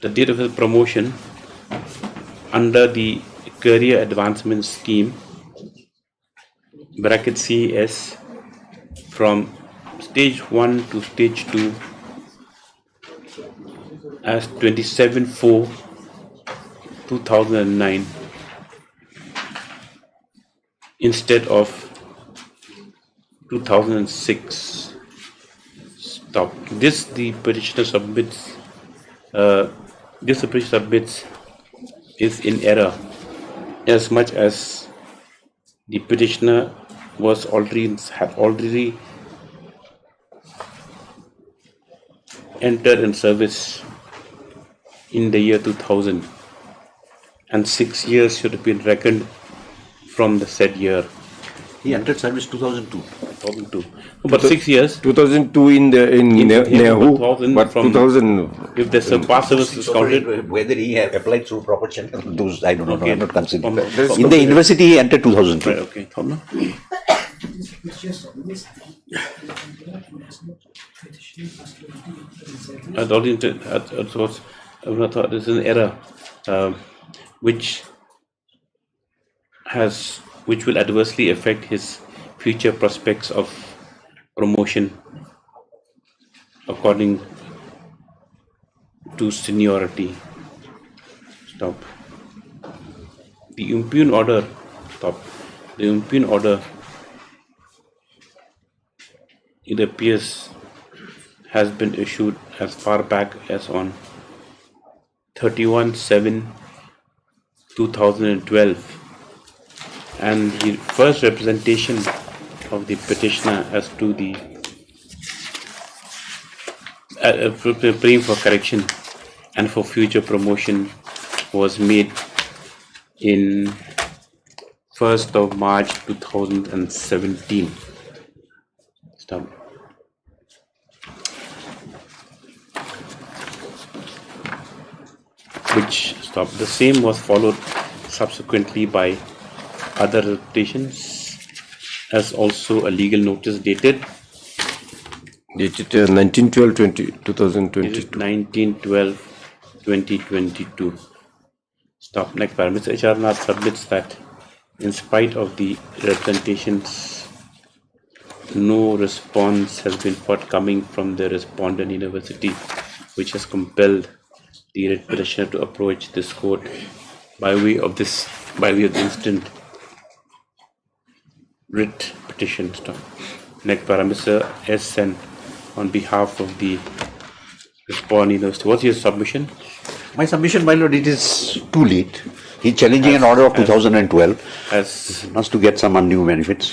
The date of his promotion under the career advancement scheme, bracket CS, from stage 1 to stage 2 as 27/4/2009 instead of 2006. Stop. This the petitioner submits. This the petitioner submits is in error, as much as the petitioner had already entered in service in the year 2000, and 6 years should have been reckoned from the said year. He entered service 2002. 2002. But 6 years. 2002 in Nehu, 2000 but from 2000. If there's a past service is counted. Whether he had applied through proper channel, those I don't know. Okay. I'm not considering. From- In the university, he entered 2002. Right, okay. Thomna? I thought this is an error, which will adversely affect his future prospects of promotion according to seniority. Stop. The impugn order. Stop. The impugn order, it appears, has been issued as far back as on 31/7/2012, and the first representation of the petitioner as to the praying for correction and for future promotion was made in 1st of March 2017. Stop. The same was followed subsequently by other petitions, as also a legal notice dated 19/12/2022. 19/12/2022. Stop. Next parameter. HR Nath submits that in spite of the representations, no response has been forthcoming from the respondent university, which has compelled the writ petitioner to approach this court by way of the instant writ petition. Stop. Next parameter. SN on behalf of the respondent university. What's your submission? My submission, my lord, it is too late. He's challenging an order of 2012. As wants to get some undue benefits.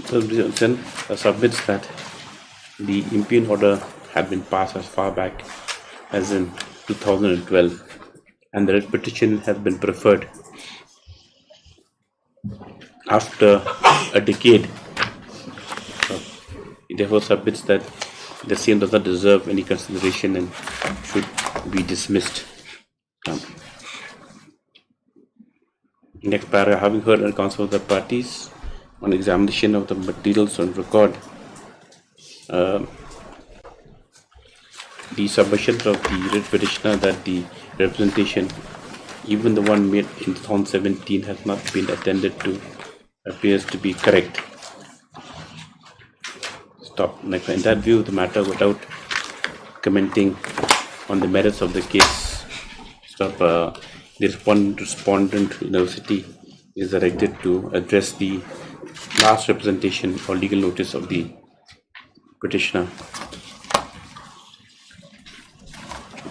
Then submits that the impugn order had been passed as far back as in 2012, and the writ petition has been preferred after a decade. It therefore submits that the same does not deserve any consideration and should be dismissed. Next paragraph. Having heard and counsel of the parties on examination of the materials on record, the submission of the writ petitioner that the representation, even the one made in 2017, has not been attended to, appears to be correct. Stop. Next. In that view, the matter, without commenting on the merits of the case, stop. The respondent university is directed to address the last representation or legal notice of the petitioner,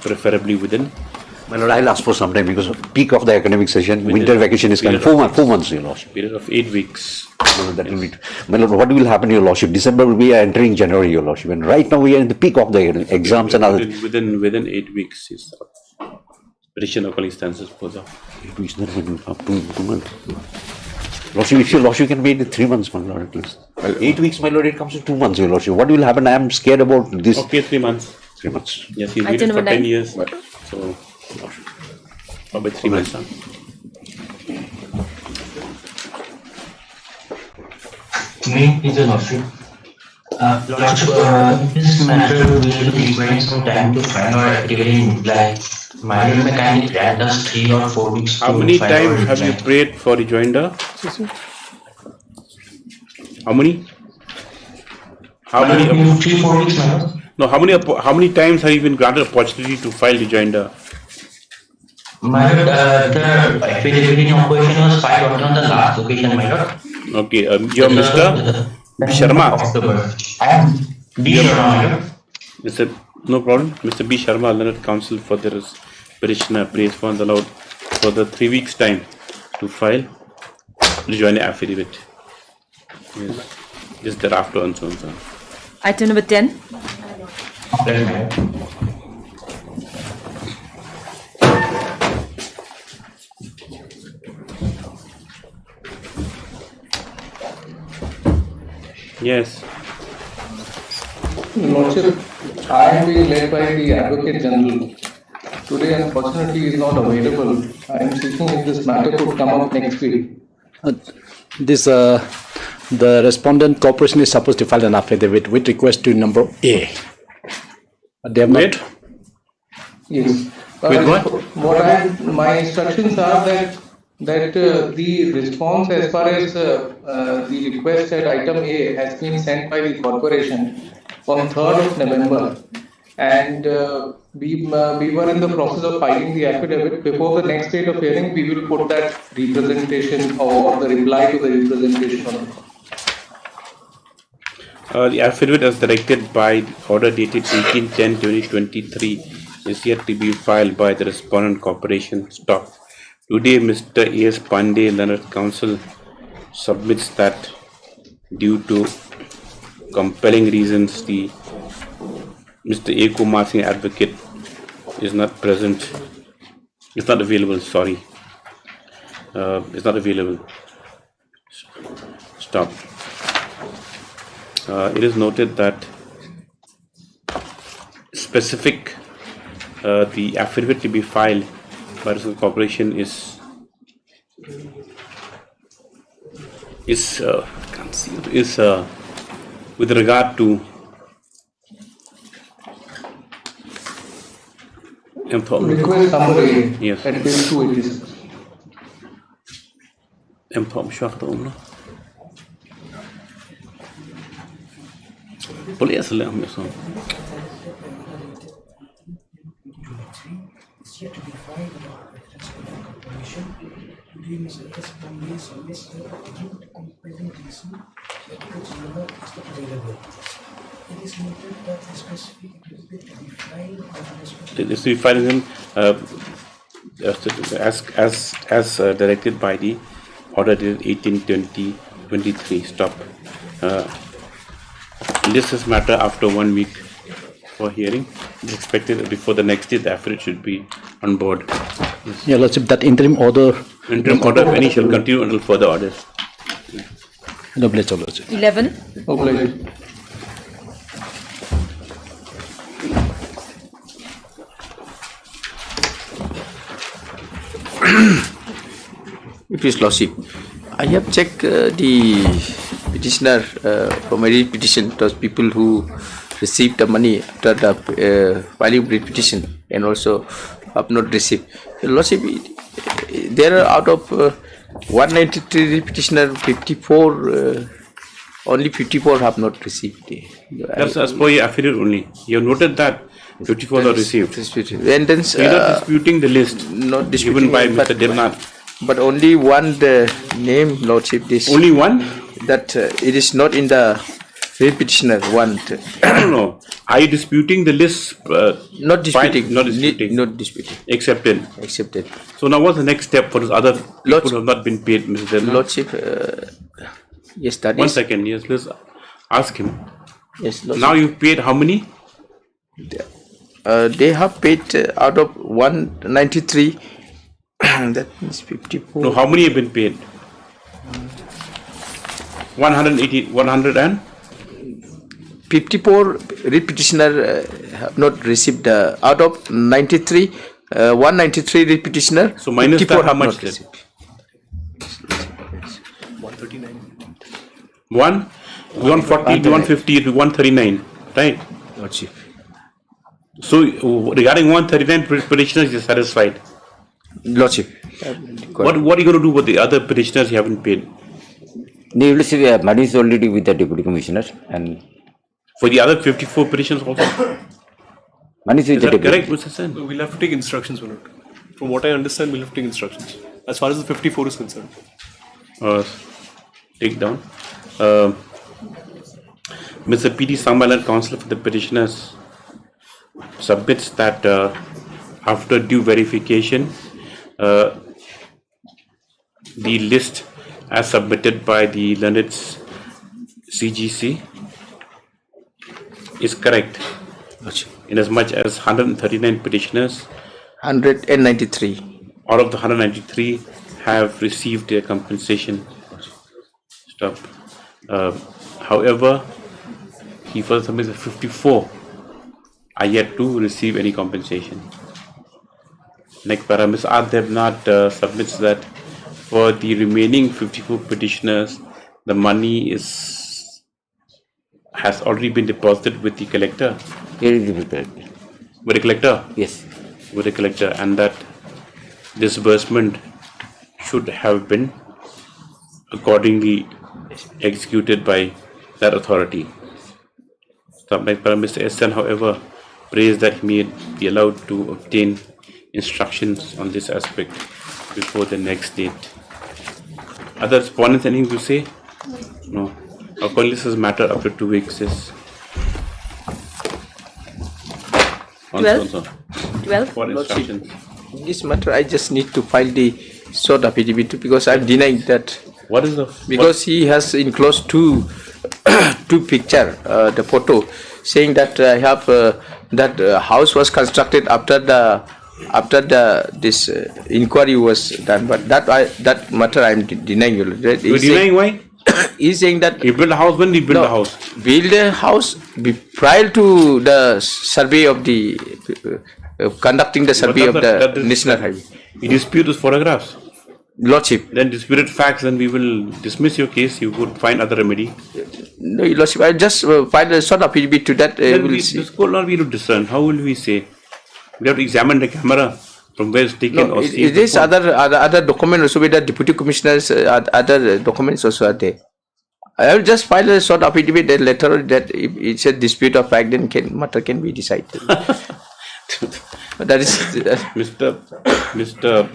preferably within. My lord, I'll ask for some time because peak of the academic session, winter vacation is coming. 4 months, your lordship. Period of 8 weeks. No, that will be. My lord, what will happen, your lordship? December will be entering January, your lordship, and right now we are in the peak of the exams and other. Within 8 weeks, is petition of calling stances pose up. 8 weeks, then when up to 2 months. Lordship, if your lordship can wait 3 months, my lord, at least. 8 weeks, my lord, it comes to 2 months, your lordship. What will happen? I am scared about this. Okay, 3 months. 3 months. Yes, he's waited for 10 years. So, about 3 months. Huh? Me, is a lordship. Lordship, this matter will require some time to find out activity in reply. My lord, may kindly grant us 3 or 4 weeks. How many times have you prayed for rejoinder? How many? How My many? lord, 3-4 weeks, my lord. No, how many times have you been granted opportunity to file rejoinder? My lord, the affidavit in opposition was filed only on the last occasion, my lord. Okay, you're Mr. Sharma. October. I am B. Sharma, my lord. Mr. No problem. Mr. B. Sharma, learned counsel for the petitioner, prays funds allowed for the 3 weeks time to file rejoinder affidavit. Yes. Just thereafter and so on. So on. Item number 10. Yes. Lordship, I am being led by the Advocate General. Today, unfortunately, he is not available. I am seeking if this matter could come up next week. The respondent corporation is supposed to file an affidavit with request to number A. But they have not. Yes. With what? My instructions are that the response as far as the request at item A has been sent by the corporation on 3rd of November, and we were in the process of filing the affidavit. Before the next date of hearing, we will put that representation or the reply to the representation on the call. The affidavit as directed by the order dated 18/10/2023 is yet to be filed by the respondent corporation. Stop. Today, Mr. A.S. Pandey, learned counsel, submits that due to compelling reasons, the Mr. A. Kumar Singh, advocate, is not present. It's not available. Sorry, it's not available. Stop. It is noted that specific the affidavit to be filed by the corporation is with regard to Request summary. Yes. At page 286. Boleh asal ambil so. It is to be filed in as directed by the order dated 18/20/23. Stop. This is matter after 1 week for hearing. It's expected that before the next day the affidavit should be on board. Yes. Yeah, Lordship, that interim order. Interim order of any shall continue until further orders. No, bless your Lordship. 11. Please, Lordship, I have checked the petitioner for my petition, those people who received the money after the filing of petition and also have not received. Lordship, there are out of 193 petitioner, 54, only 54 have not received. That's as per your affidavit only. You have noted that 54 are received. And then, so you're not disputing the list not given by Mr. Devnath. But only one name, Lordship. This only one? That it is not in the petitioner one. No. Are you disputing the list? Not disputing. Not disputing. Not disputing. Accepted. Accepted. So now what's the next step for those other people who have not been paid, Mr. Devnath? Lordship, yes, that One is. second. Yes, let's ask him. Yes, Lordship. Now you've paid how many? They have paid out of 193. That means 54. No, how many have been paid? 180, 100 and? 54 petitioner have not received out of 93, 193 petitioner. So minus 54 that, how have much? not received. 139. 140 to 150 to 139, right? Lordship. So regarding 139 petitioners, you're satisfied? Lordship. What are you going to do with the other petitioners you haven't paid? They will see money is already with the Deputy Commissioner and for the other 54 petitions also. money is with the Deputy. Correct, Mr. Sen? We'll have to take instructions on it. From what I understand, we'll have to take instructions. As far as the 54 is concerned. Take down. Mr. P.D. Sambalan, counsel for the petitioners, submits that after due verification, the list as submitted by the learned CGC is correct. In as much as 139 petitioners, 193. Out of the 193 have received their compensation. Stop. However, he further submits that 54 are yet to receive any compensation. Next para, Ms. Adevnath submits that for the remaining 54 petitioners, the money has already been deposited with the collector. With the collector? Yes. With the collector, and that disbursement should have been accordingly executed by that authority. Mr. Essen, however, praised that he may be allowed to obtain instructions on this aspect before the next date. Other respondents, anything to say? No. Accordingly, this is matter up to 2 weeks. Is 12. 12. For instructions. This matter, I just need to file the short affidavit because I'm denying that. What is the? Because he has enclosed two picture, the photo, saying that I have that house was constructed after this inquiry was done. But that matter I'm denying. You're denying why? He's saying that you build a house. When did you build a house? Build a house prior to the survey of the conducting the survey of the national highway. You dispute those photographs. Lordship. Then disputed facts, then we will dismiss your case. You would find other remedy. No, Your Lordship, I just filed a sort of affidavit to that. This could not be to discern. How will we say? We have to examine the camera from where it's taken. No, it is other documents also with the deputy commissioners. Other documents also are there. I have just filed a sort of affidavit, a letter that if it's a dispute of fact, then matter can be decided. That is Mr.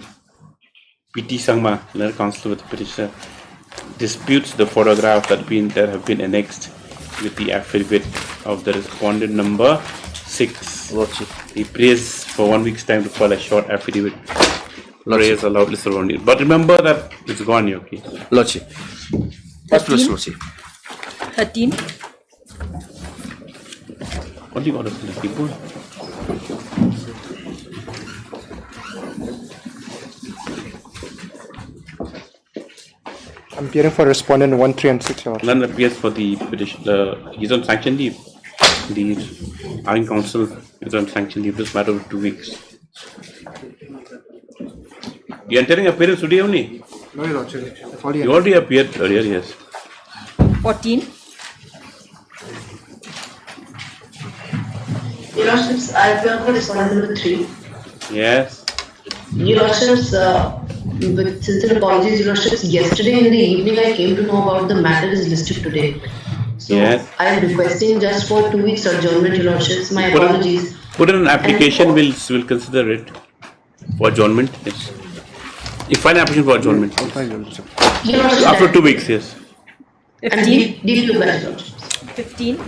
P.T. Sangma, learned counsel with the petitioner, disputes the photograph that have been annexed with the affidavit of the respondent number 6. Lordship. He prays for 1 week's time to file a short affidavit. Praise allowed listen only. But remember that it's gone, your case. Lordship. 13. Lordship. 13. What do you got to the people? I'm appearing for respondent 1, 3 and 6. None appears for the petition. He's on sanction leave. The Army Council is on sanction leave. This matter of 2 weeks. You are entering appearance today only? No, Your Lordship. You already appeared earlier, yes. 14. Your Lordships, I appear for respondent number 3. Yes. Your Lordships, with sincere apologies, Your Lordships, yesterday in the evening I came to know about the matter is listed today. So yes. I am requesting just for 2 weeks adjournment, Your Lordships. My apologies. Put in an application, we'll consider it for adjournment. Yes. You file an application for adjournment. After 2 weeks, yes. 15. 15.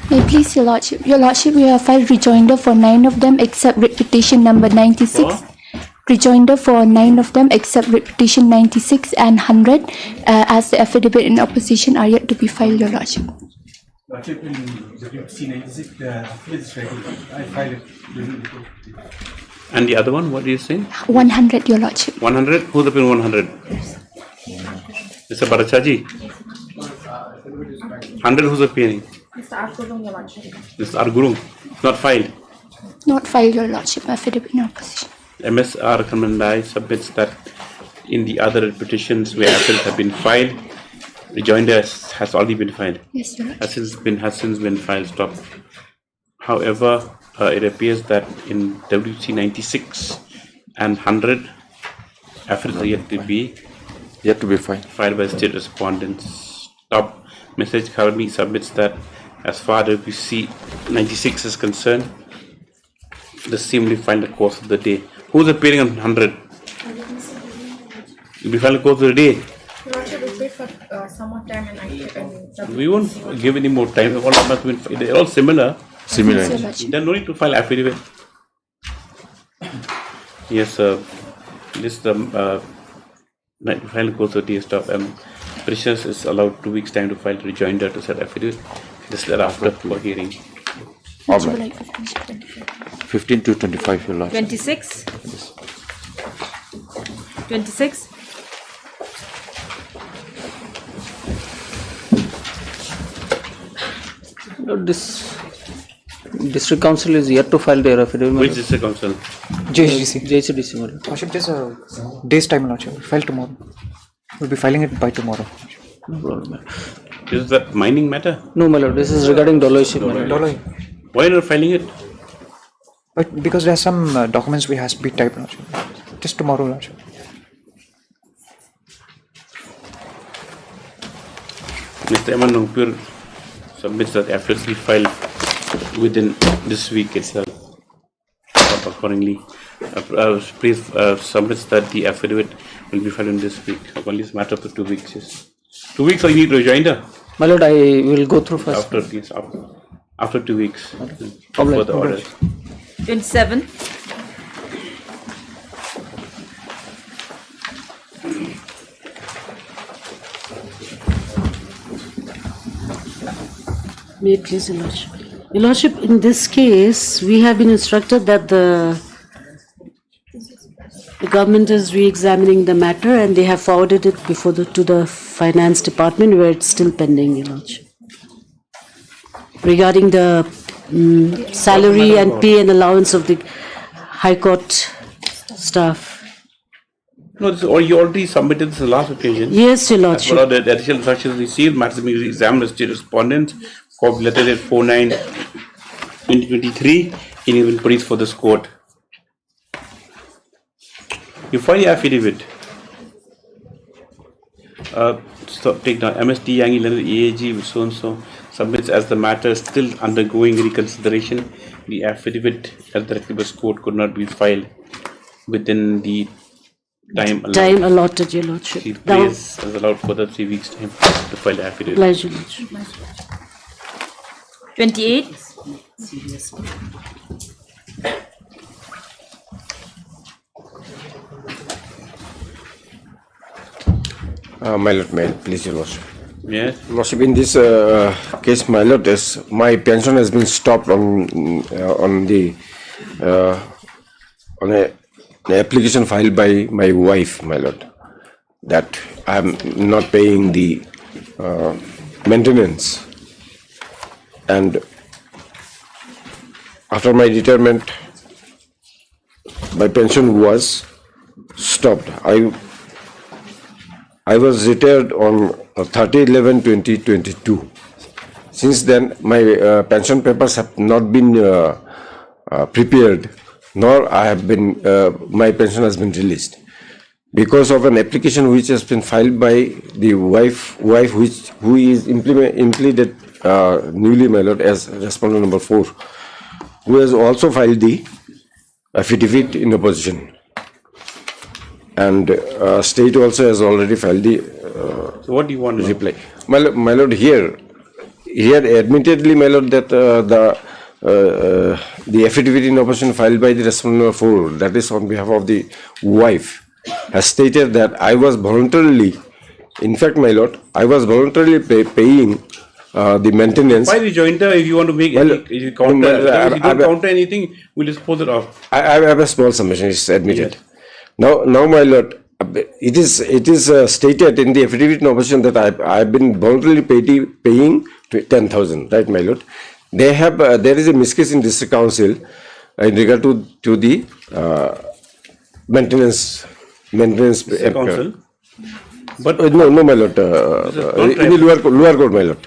May I please, Your Lordship? Your Lordship, we have filed rejoinder for 9 of them except writ petition number 96. Rejoinder for 9 of them except writ petition 96 and 100 as the affidavit in opposition are yet to be filed, Your Lordship. Lordship, in C96, it's ready. I filed it. And the other one, what are you saying? 100, Your Lordship. 100? Who's up in 100? Mr. Barachaji? 100 who's appearing? Mr. Argurum, Your Lordship. Mr. Argurum. Not filed. Not filed, Your Lordship. Affidavit in opposition. MSR Kamandai submits that in the other petitions where appeals have been filed, rejoinder has already been filed. Yes, Your Lordship. Has since been filed. Stop. However, it appears that in WC 96, and 100 affidavits are yet to be filed by state respondents. Top message currently submits that as far as we see 96 is concerned, the same will be filed in the course of the day. Who's appearing on 100? Will be filed in the course of the day. Some more time and We won't give any more time. They're all similar. Similar. Then no need to file affidavit. Yes, this file goes to the stuff. Petitioners is allowed 2 weeks time to file rejoinder to set affidavit. This is thereafter for hearing. All right. 15 to 25, Your Lordship. 26. 26. This district council is yet to file their affidavit. Which district council? JCDC. Lordship, there's a day's time, Lordship. We'll file tomorrow. We'll be filing it by tomorrow. No problem. Is that mining matter? No, my lord. This is regarding Doloi. Doloi. Why not filing it? But because there are some documents we has to be typed, Lordship. Just tomorrow, Lordship. Mr. Eman Nongpur submits that affidavit will be filed within this week itself. Accordingly, please submits that the affidavit will be filed in this week. Only it's a matter of 2 weeks. Yes. 2 weeks or you need rejoinder? My lord, I will go through first. After 2 weeks. All right, For the order. 27. May it please, Your Lordship. Your Lordship, in this case, we have been instructed that the government is re-examining the matter and they have forwarded it to the finance department where it's still pending, Your Lordship. Regarding the salary and pay and allowance of the High Court staff. No, you already submitted this last occasion. Yes, Your Lordship. As per the additional instructions received, matters being examined by state respondents, copy letter date 4/9/2023, and even produced for this court. You file the affidavit. Take down MSD Yangi letter EAG with so and so submits as the matter is still undergoing reconsideration. The affidavit as the requisite court could not be filed within the time allotted, Your Lordship. The place is allowed for the 3 weeks time to file the affidavit. Obliged, Your Lordship. 28. My lord, please, Your Lordship. Yes. Lordship, in this case, my lord, my pension has been stopped on an application filed by my wife, my lord, that I am not paying the maintenance, and after my retirement, my pension was stopped. I was retired on 30/11/2022. Since then, my pension papers have not been prepared, nor I have been my pension has been released because of an application which has been filed by the wife who is implemented newly, my lord, as respondent number 4, who has also filed the affidavit in opposition, and state also has already filed the so what do you want to reply? My lord, here admittedly, my lord, that the affidavit in opposition filed by the respondent number 4, that is on behalf of the wife, has stated that I was voluntarily, in fact, my lord, I was voluntarily paying the maintenance. Why rejoinder if you want to make any counter? If you don't counter anything, we'll dispose it off. I have a small submission, it's admitted. Yes. Now, my lord, it is stated in the affidavit in opposition that I have been voluntarily paying 10,000, right, my lord? They have there is a miscase in district council in regard to the maintenance council. But no, my lord, in the lower court, my lord.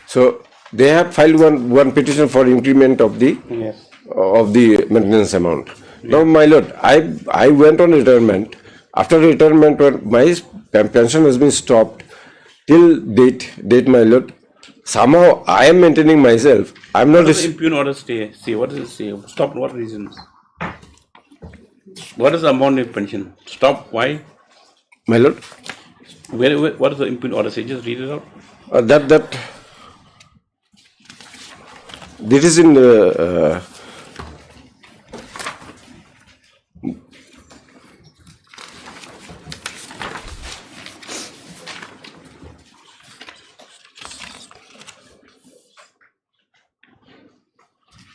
So they have filed one petition for increment of the maintenance amount. Now, my lord, I went on retirement. After retirement, when my pension has been stopped till date, my lord. Somehow I am maintaining myself. I am not. What does the impugn order say? What does it say? Stop. What reasons? What is the amount of pension? Stop. Why? My lord. What does the impugn order say? Just read it out. This is in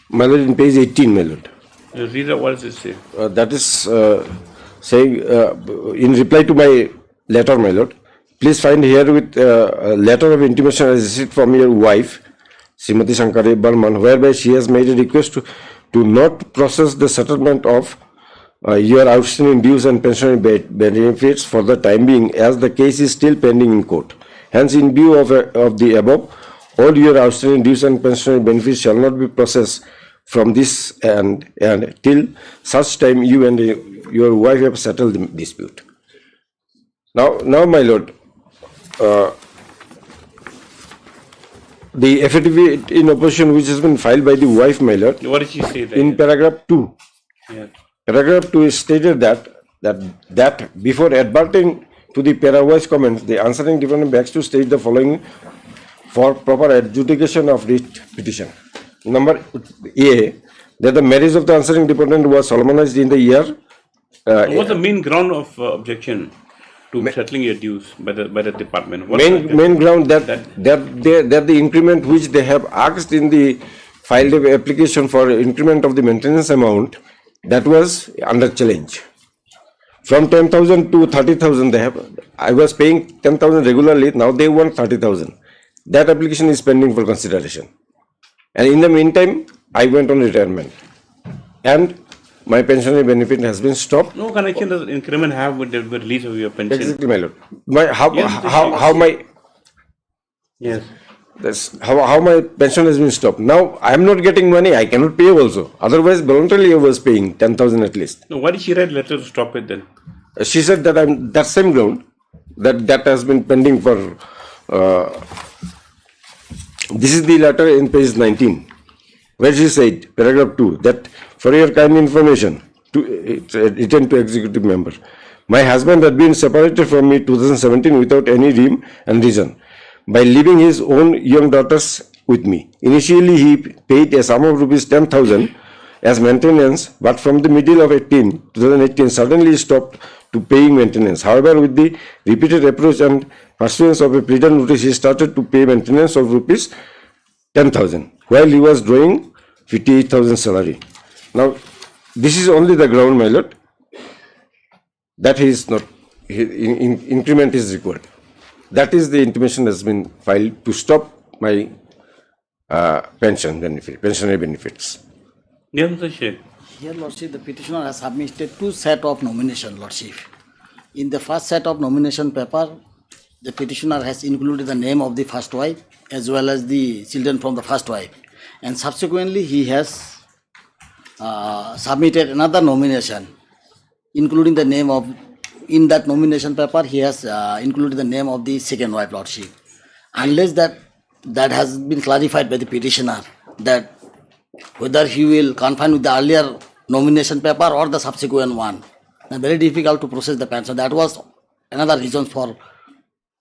my lord, in page 18, my lord. Read out. What does it say? That is saying, in reply to my letter, my lord, please find here with a letter of intimation as received from your wife, Srimati Shankari Barman, whereby she has made a request to not process the settlement of your outstanding dues and pensionary benefits for the time being, as the case is still pending in court. Hence, in view of the above, all your outstanding dues and pensionary benefits shall not be processed from this and till such time you and your wife have settled the dispute. Now, my lord, the affidavit in opposition which has been filed by the wife, my lord. What did she say there? In paragraph 2. Yeah. Paragraph 2 is stated that before adverting to the para-wise comments, the answering defendant begs to state the following for proper adjudication of writ petition. Number A, that the marriage of the answering defendant was solemnized in the year. What's the main ground of objection to settling your dues by the department? Main ground that the increment which they have asked in the filed application for increment of the maintenance amount, that was under challenge. From 10,000 to 30,000 they have. I was paying 10,000 regularly. Now they want 30,000. That application is pending for consideration. And in the meantime, I went on retirement, and my pensionary benefit has been stopped. No connection does increment have with the release of your pension? Exactly, my lord. How my pension has been stopped. Now I am not getting money. I cannot pay also. Otherwise, voluntarily I was paying 10,000 at least. No, why did she write letter to stop it then? She said that that same ground that has been pending for. This is the letter in page 19, where she said, paragraph 2, that for your kind information, written to executive member, my husband had been separated from me 2017 without any rhyme and reason, by leaving his own young daughters with me. Initially, he paid a sum of rupees 10,000 as maintenance, but from the middle of 2018, suddenly stopped to paying maintenance. However, with the repeated approach and pursuance of a pleading notice, he started to pay maintenance of rupees 10,000, while he was drawing 58,000 salary. Now, this is only the ground, my lord, that he is not, increment is required. That is the intimation has been filed to stop my pensionary benefits. Here, Lordship, the petitioner has submitted two sets of nomination, Lordship. In the first set of nomination paper, the petitioner has included the name of the first wife as well as the children from the first wife. And subsequently, he has submitted another nomination, including the name of, in that nomination paper, he has included the name of the second wife, Lordship. Unless that has been clarified by the petitioner, that whether he will confine with the earlier nomination paper or the subsequent one. It's very difficult to process the pension. That was another reason for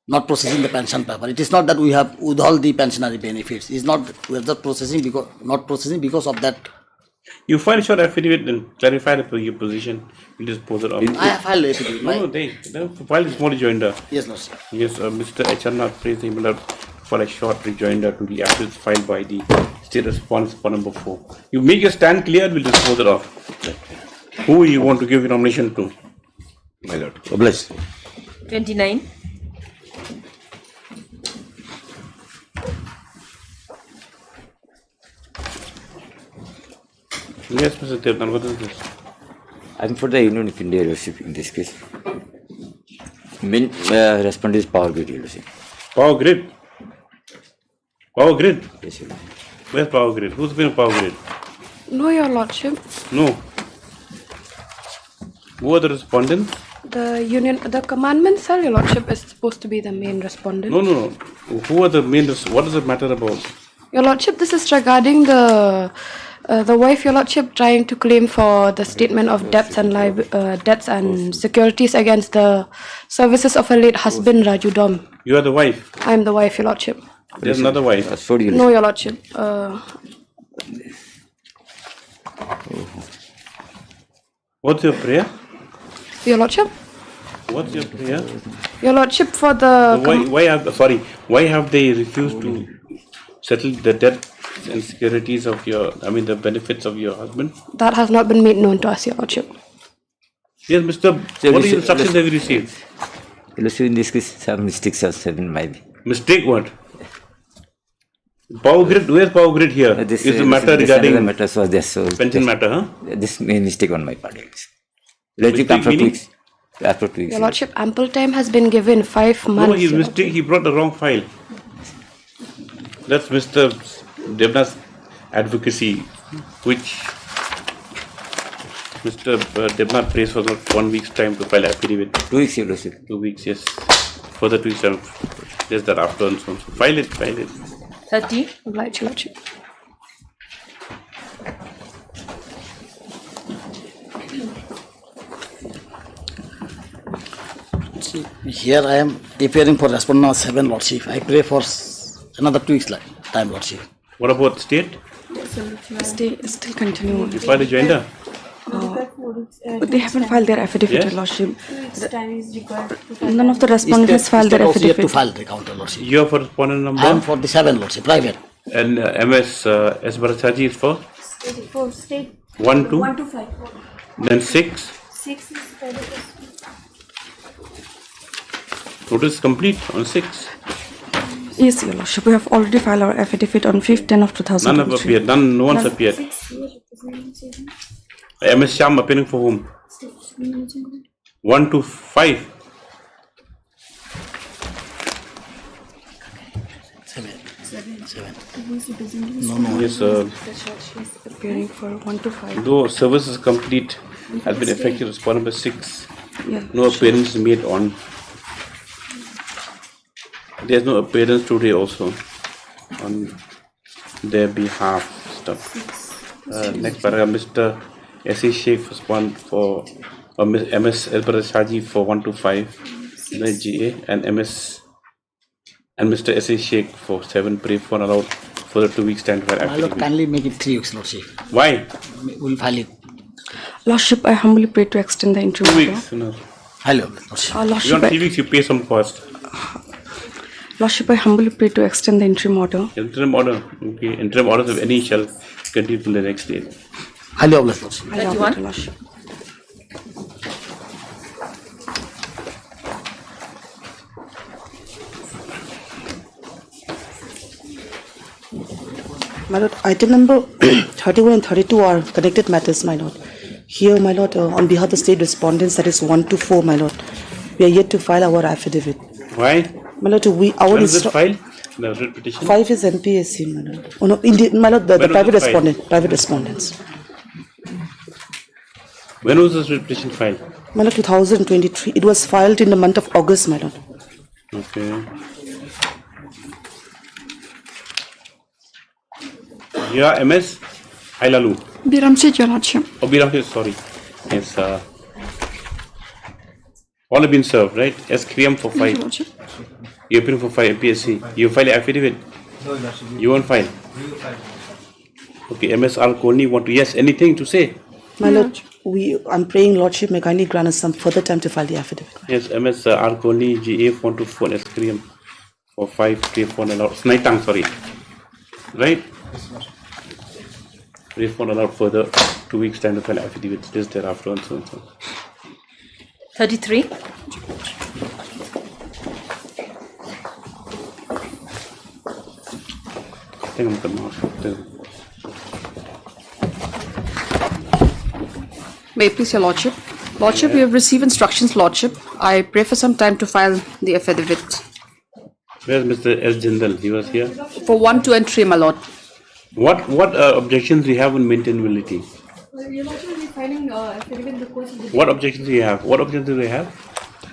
not processing the pension paper. It is not that we have withheld the pensionary benefits. It's not, we are just not processing because of that. You file short affidavit and clarify your position. You dispose it off. I have filed affidavit. No, they filed a small rejoinder. Yes, no, sir. Yes, Mr. Echarnath praised him for a short rejoinder to the affidavit filed by the state response for number 4. You make your stand clear, we'll dispose it off. Who you want to give your nomination to? My lord. Obliged. 29. Yes, Mr. Tirthan, what is this? I'm for the Union of India, Lordship, in this case. Main respondent is Power Grid, Lordship. Power Grid? Power Grid? Yes, Lordship. Where's Power Grid? Who's been Power Grid? No, Your Lordship. No. Who are the respondents? The commandment, sir, Your Lordship, is supposed to be the main respondent. No. Who are the main? What is the matter about? Your Lordship, this is regarding the wife, Your Lordship, trying to claim for the statement of debts and securities against the services of her late husband, Raju Dom. You are the wife. I am the wife, Your Lordship. There's another wife. No, Your Lordship. What's your prayer? Your Lordship? What's your prayer? Your Lordship, for the... Why have they refused to settle the debt and securities of the benefits of your husband? That has not been made known to us, Your Lordship. Yes, Mr. What instructions have you received? In this case, some mistakes have been made. Mistake what? Power grid, where's power grid here? Is the matter regarding the matter was there, so pension matter, huh? This main mistake on my part. Mistake After 2 meaning? weeks. After 2 weeks. Your Lordship, ample time has been given, 5 months. No, his mistake, he brought the wrong file. That's Mr. Devna's advocacy, which Mr. Devna prays for not 1 week's time to file affidavit. 2 weeks, Your Lordship. 2 weeks, yes. Further 2 weeks time. Just that after and so on. So file it. 30. Obliged, Your Lordship. Here I am appearing for respondent number 7, Lordship. I pray for another 2 weeks time, Lordship. What about state? Still continuing. You filed a joinder? They haven't filed their affidavit, Yes? Your Lordship. None of the respondents has filed their State also yet to affidavit. file the counter, Lordship. You are for respondent number? I am for the 7, Lordship, private. And MS S. Bharatchaji is for? For state 1, 2? 1 to 5. Then 6? 6 is private. Total is complete on 6. Yes, Your Lordship. We have already filed our affidavit on 5th 10 of None 2023. have appeared. No one's appeared. MS Sham appearing for whom? 1 to 5. 7. No. Yes, Appearing for 1 to 5. though service is complete, has been effective. Respondent number 6. Yeah. No appearance is made on. There's no appearance today also on their behalf. Stuff. Next paragraph, Mr. S.E. Sheikh respond for MS Elbar Shaji for 1 to 5, the GA, and MS and Mr. S.E. Sheikh for 7. Pray for allowed further 2 weeks time to file My Lord, affidavit. kindly make it 3 weeks, Lordship. Why? We'll file it. Lordship, I humbly pray to extend the interim 2 order. weeks. No. Hello, Lordship. You Lordship, want 3 weeks, you pay some cost. Lordship, I humbly pray to extend the interim order. Interim order. Okay. Interim orders of any shall continue till the next day. Highly obliged, Lordship. I love it, Lordship. My Lord, item number 31 and 32 are connected matters, my Lord. Here, my Lord, on behalf of the state respondents, that is 1 to 4, my Lord. We are yet to file our affidavit. Why? My Lord, When is it filed? The writ petition? 5 is MPSC, my Lord. Oh, no, my Lord, the When was private it filed? private respondents. When was this writ petition filed? My Lord, 2023. It was filed in the month of August, my Lord. Okay. Yeah, MS Hailalu. Biramchit, Your Lordship. Oh, Biramchit, sorry. Yes. All have been served, right? As Kriyam for 5. You appearing for 5 MPSC. You file affidavit. You won't file. Okay, MS Al Koni want to, yes, anything to say? My Lord, I'm praying Lordship may kindly grant us some further time to file the affidavit. Yes, MS Al Koni GA 1 to 4 as Kriyam for 5 K4 allowed. Snaitang, sorry. Right? Refund allowed further 2 weeks time to file affidavits. This thereafter and so on. 33. I think I'm coming out. May it please Your Lordship. Lordship, we have received instructions, Lordship. I pray for some time to file the affidavit. Where's Mr. S. Jindal? He was here. For 1, 2, and 3, my Lord. What objections do you have on maintainability? Your Lordship will be filing affidavit in the course of the What objections do you have? What objections do they have?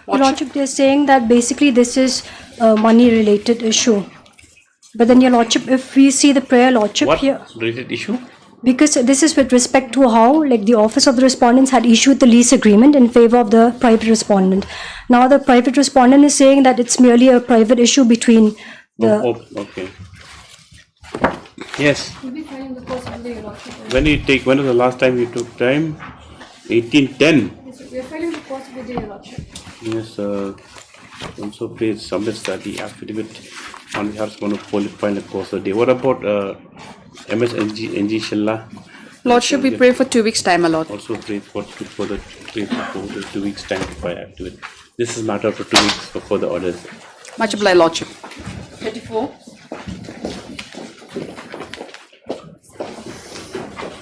Your Lordship, they're saying that basically this is a money-related issue. But then, Your Lordship, if we see the prior Lordship What here, related issue? because this is with respect to how, like, the office of the respondents had issued the lease agreement in favor of the private respondent. Now, the private respondent is saying that it's merely a private issue between the. Okay. Yes. We'll be filing the course of the day, Your Lordship. When was the last time you took time? 1810. Yes, sir. We are filing the course of the day, Your Lordship. Yes, also please submit the affidavit on behalf of one of police file the course of the day. What about MSNG Shilla? Lordship, we pray for 2 weeks' time, my Lord. Also pray for the 2 weeks time to file affidavit. This is matter for 2 weeks for further orders. Much obliged, Lordship. 34.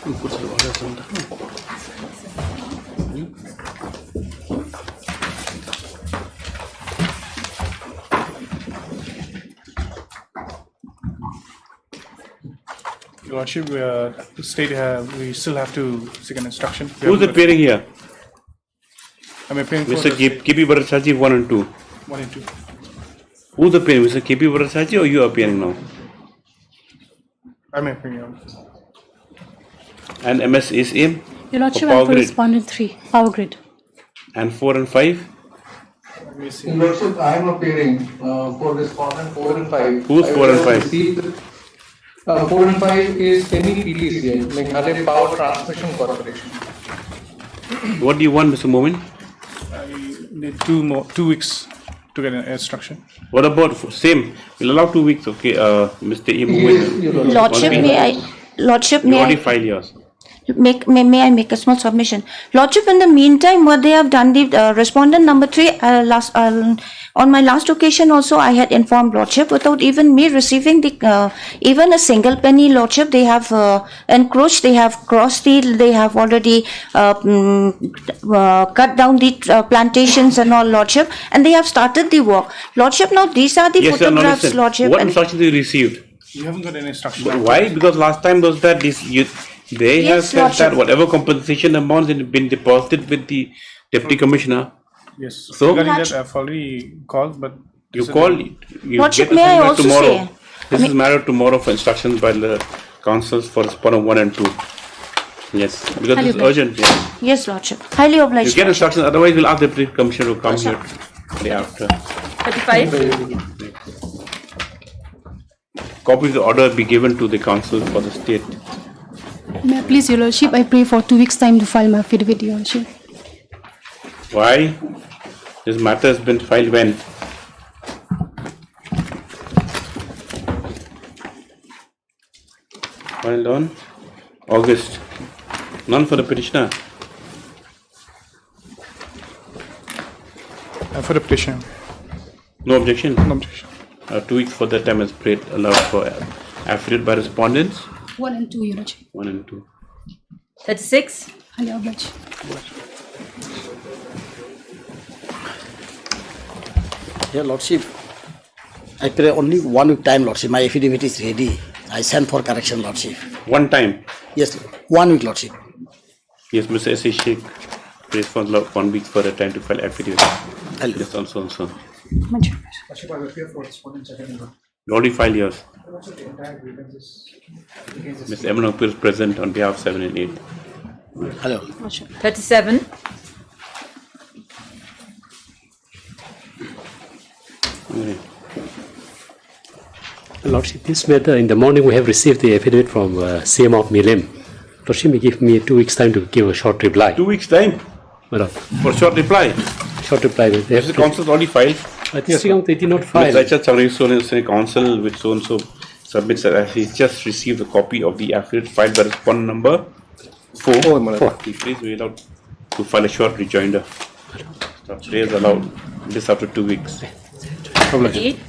Who puts the orders on the Your Lordship, we still have to seek an instruction. Who's appearing here? I'm appearing for Mr. the KP Bhattacharjee 1 and 2. 1 and 2. Who's appearing? Mr. KP Bhattacharjee or you are appearing now? I'm appearing. And MS is in? Your Lordship, Power I'm for Grid. respondent 3, Power Grid. And 4 and 5? Your Lordship, I am appearing for respondent 4 and 5. Who's 4 and 5? 4 and 5 is MEPTCL, Meghalaya Power Transmission Corporation. What do you want, Mr. Momin? I need 2 weeks to get an instruction. What about same? We'll allow 2 weeks, okay, Mr. E. Momin. Lordship, You already filed yours. May I make a small submission? Lordship, in the meantime, what they have done, the respondent number 3, on my last occasion also, I had informed Lordship without even me receiving the even a single penny. Lordship, they have encroached, they have crossed they have already cut down the plantations and all, Lordship, and they have started the work. Lordship, now these are the photographs, listen. Lordship. What instructions you received? You haven't got any instruction. But why? Because last time was that they have said Lordship. that whatever compensation amounts had been deposited with the Deputy Commissioner. Yes. So Regarding that, I've already called, but you call. Lordship, get may I by also tomorrow. say? This is matter tomorrow for instructions by the councils for respondent 1 and 2. Yes, because Highly it's urgent. Yeah. Yes, Lordship. Highly obliged. You get instructions. Otherwise, we'll ask the Deputy Commissioner to come here day after. 35. Copy of the order be given to the council for the state. May I please, Your Lordship, I pray for 2 weeks' time to file my affidavit, Your Lordship. Why? This matter has been filed when? Filed on August. None for the petitioner. For the petition. No objection? No objection. 2 weeks for that time is allowed for affidavit by respondents. 1 and 2, Your Lordship. 1 and 2. 36. Highly obliged. Your Lordship, I pray only 1 week time, Lordship. My affidavit is ready. I send for correction, Lordship. One time? Yes, 1 week, Lordship. Yes, Mr. S.A. Sheikh prays for 1 week for a time to file affidavit. Yes, also. Lordship, I will appear for respondent second. You already filed yours. Ms. Emanopur is present on behalf of 7 and 8. Hello. 37. Lordship, this matter, in the morning we have received the affidavit from CM of Milim. Lordship may give me 2 weeks time to give a short reply. 2 weeks time? For short reply? Short reply. Has the council already filed? Yes, they did not file. Mr. Council with so-and-so submits that he just received a copy of the affidavit filed by respondent number 4. He please be allowed to file a short rejoinder. Today is allowed. This after 2 weeks.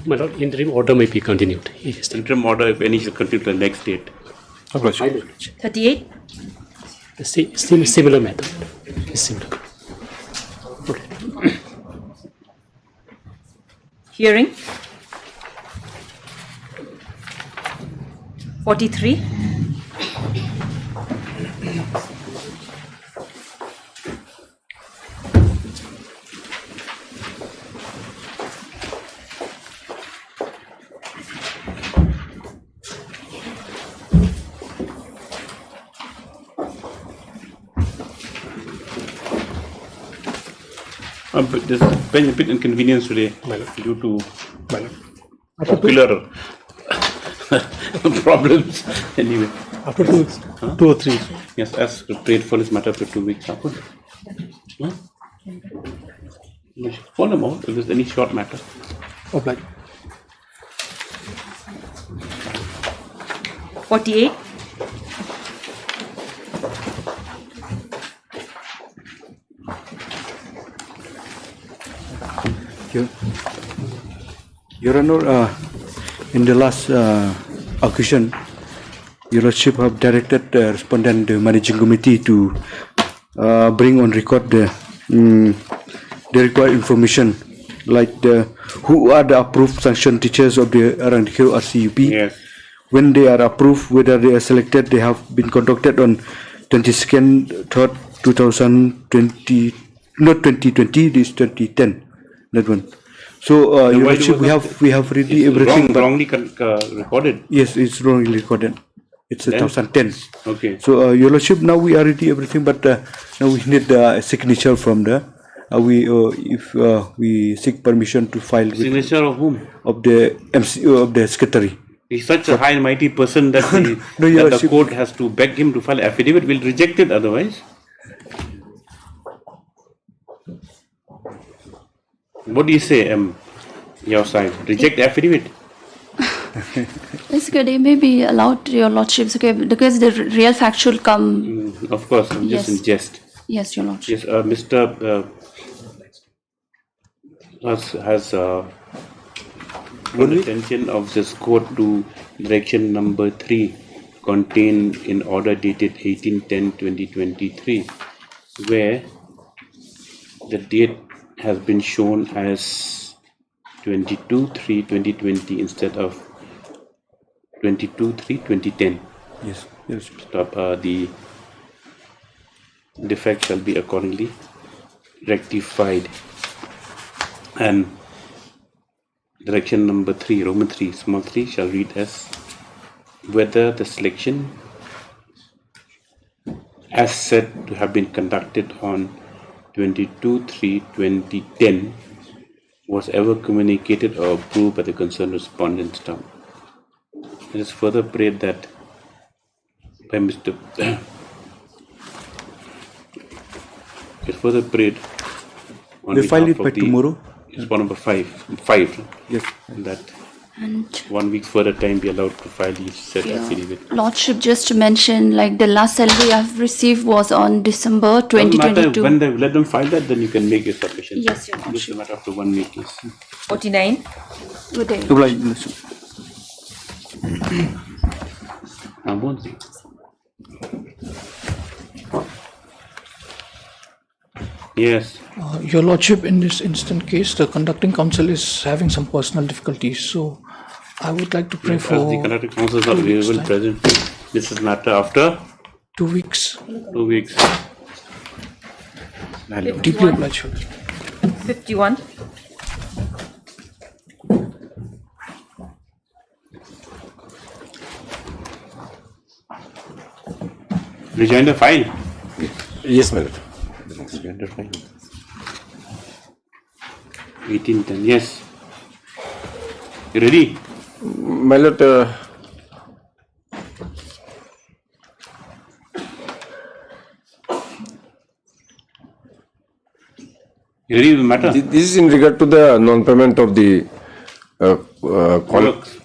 My Lord, interim order may be continued. Interim order, if any, shall continue to the next date. 38. Similar method. Similar. Hearing. 43. But there's been a bit inconvenience today due to popular problems. Anyway. After 2 weeks, 2 or 3. Yes, as prayed for this matter after 2 weeks. Upward. Huh? Phone them out if there's any short matter. Obliged. 48. Your Honor, in the last occasion, Your Lordship have directed the respondent managing committee to bring on record the required information, like who are the approved sanctioned teachers of the Arangkiro RCUP. Yes. When they are approved, whether they are selected, they have been conducted on 22nd, 3rd, 2020, not 2020, this 2010, that one. So, Your Lordship, we have ready everything. Wrongly recorded. Yes, it's wrongly recorded. It's 2010. Okay. So, Your Lordship, now we are ready everything, but now we need a signature from the. If we seek permission to file. Signature of whom? Of the of the secretary. He's such a high and mighty person that, that the court has to beg him to file affidavit. We'll reject it otherwise. What do you say, your side? Reject the affidavit? It's good. It may be allowed, Your Lordships, okay, because the real factual come. Of course, I'm just in jest. Yes, Your Lordship. Yes, Mr. has drawn attention of this court to direction number 3 contained in order dated 18/10/2023, where the date has been shown as 22/3/2020 instead of 22/3/2010. Yes. Yes. Stop. The defect shall be accordingly rectified. And direction number 3, Roman 3, small 3 shall read as whether the selection as said to have been conducted on 22/3/2010 was ever communicated or approved by the concerned respondent staff. It is further prayed that by Mr. It's further prayed on They file it behalf by of the- tomorrow? It's for number 5. Yes. That And 1 week further time be allowed to file the said affidavit. Lordship, just to mention, like the last salary I've received was on December Doesn't matter 2022. when they let them file that, then you can make your submission. Yes, Your Just a matter of the 1 week. Yes. 49. Good day. Yes. Your Lordship, in this instant case, the conducting counsel is having some personal difficulties, so I would like to pray As for the conducting counsel is not 2 weeks' available time. present. This is matter after 2 weeks. 2 weeks. Deeply obliged. 51. Rejoin the file. Yes, my lord. Rejoin the file. 1810. Yes. You ready? My lord, You ready with the matter? this is in regard to the non-payment of the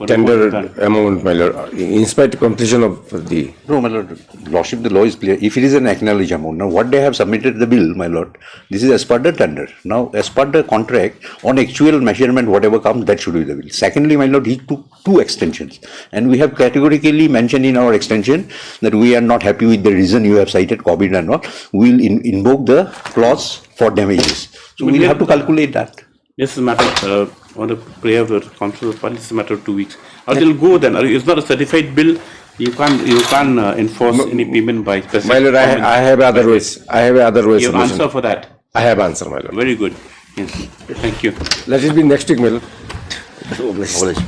tender amount, my lord, in spite of completion of the. No, my lord, Lordship, the law is clear. If it is an acknowledged amount, now what they have submitted the bill, my lord, this is as per the tender. Now, as per the contract, on actual measurement, whatever comes, that should be the bill. Secondly, my lord, he took 2 extensions, and we have categorically mentioned in our extension that we are not happy with the reason you have cited, COVID and all. We will invoke the clause for damages. So we will have to calculate that. This is a matter on the prayer of the council of this is a matter of 2 weeks. Or it'll go then. It's not a certified bill. You can't enforce any payment by specific. My lord, I have other ways. I have other ways. You have answer for that. I have answer, my lord. Very good. Yes. Thank you. Let it be next week, my lord. Obliged.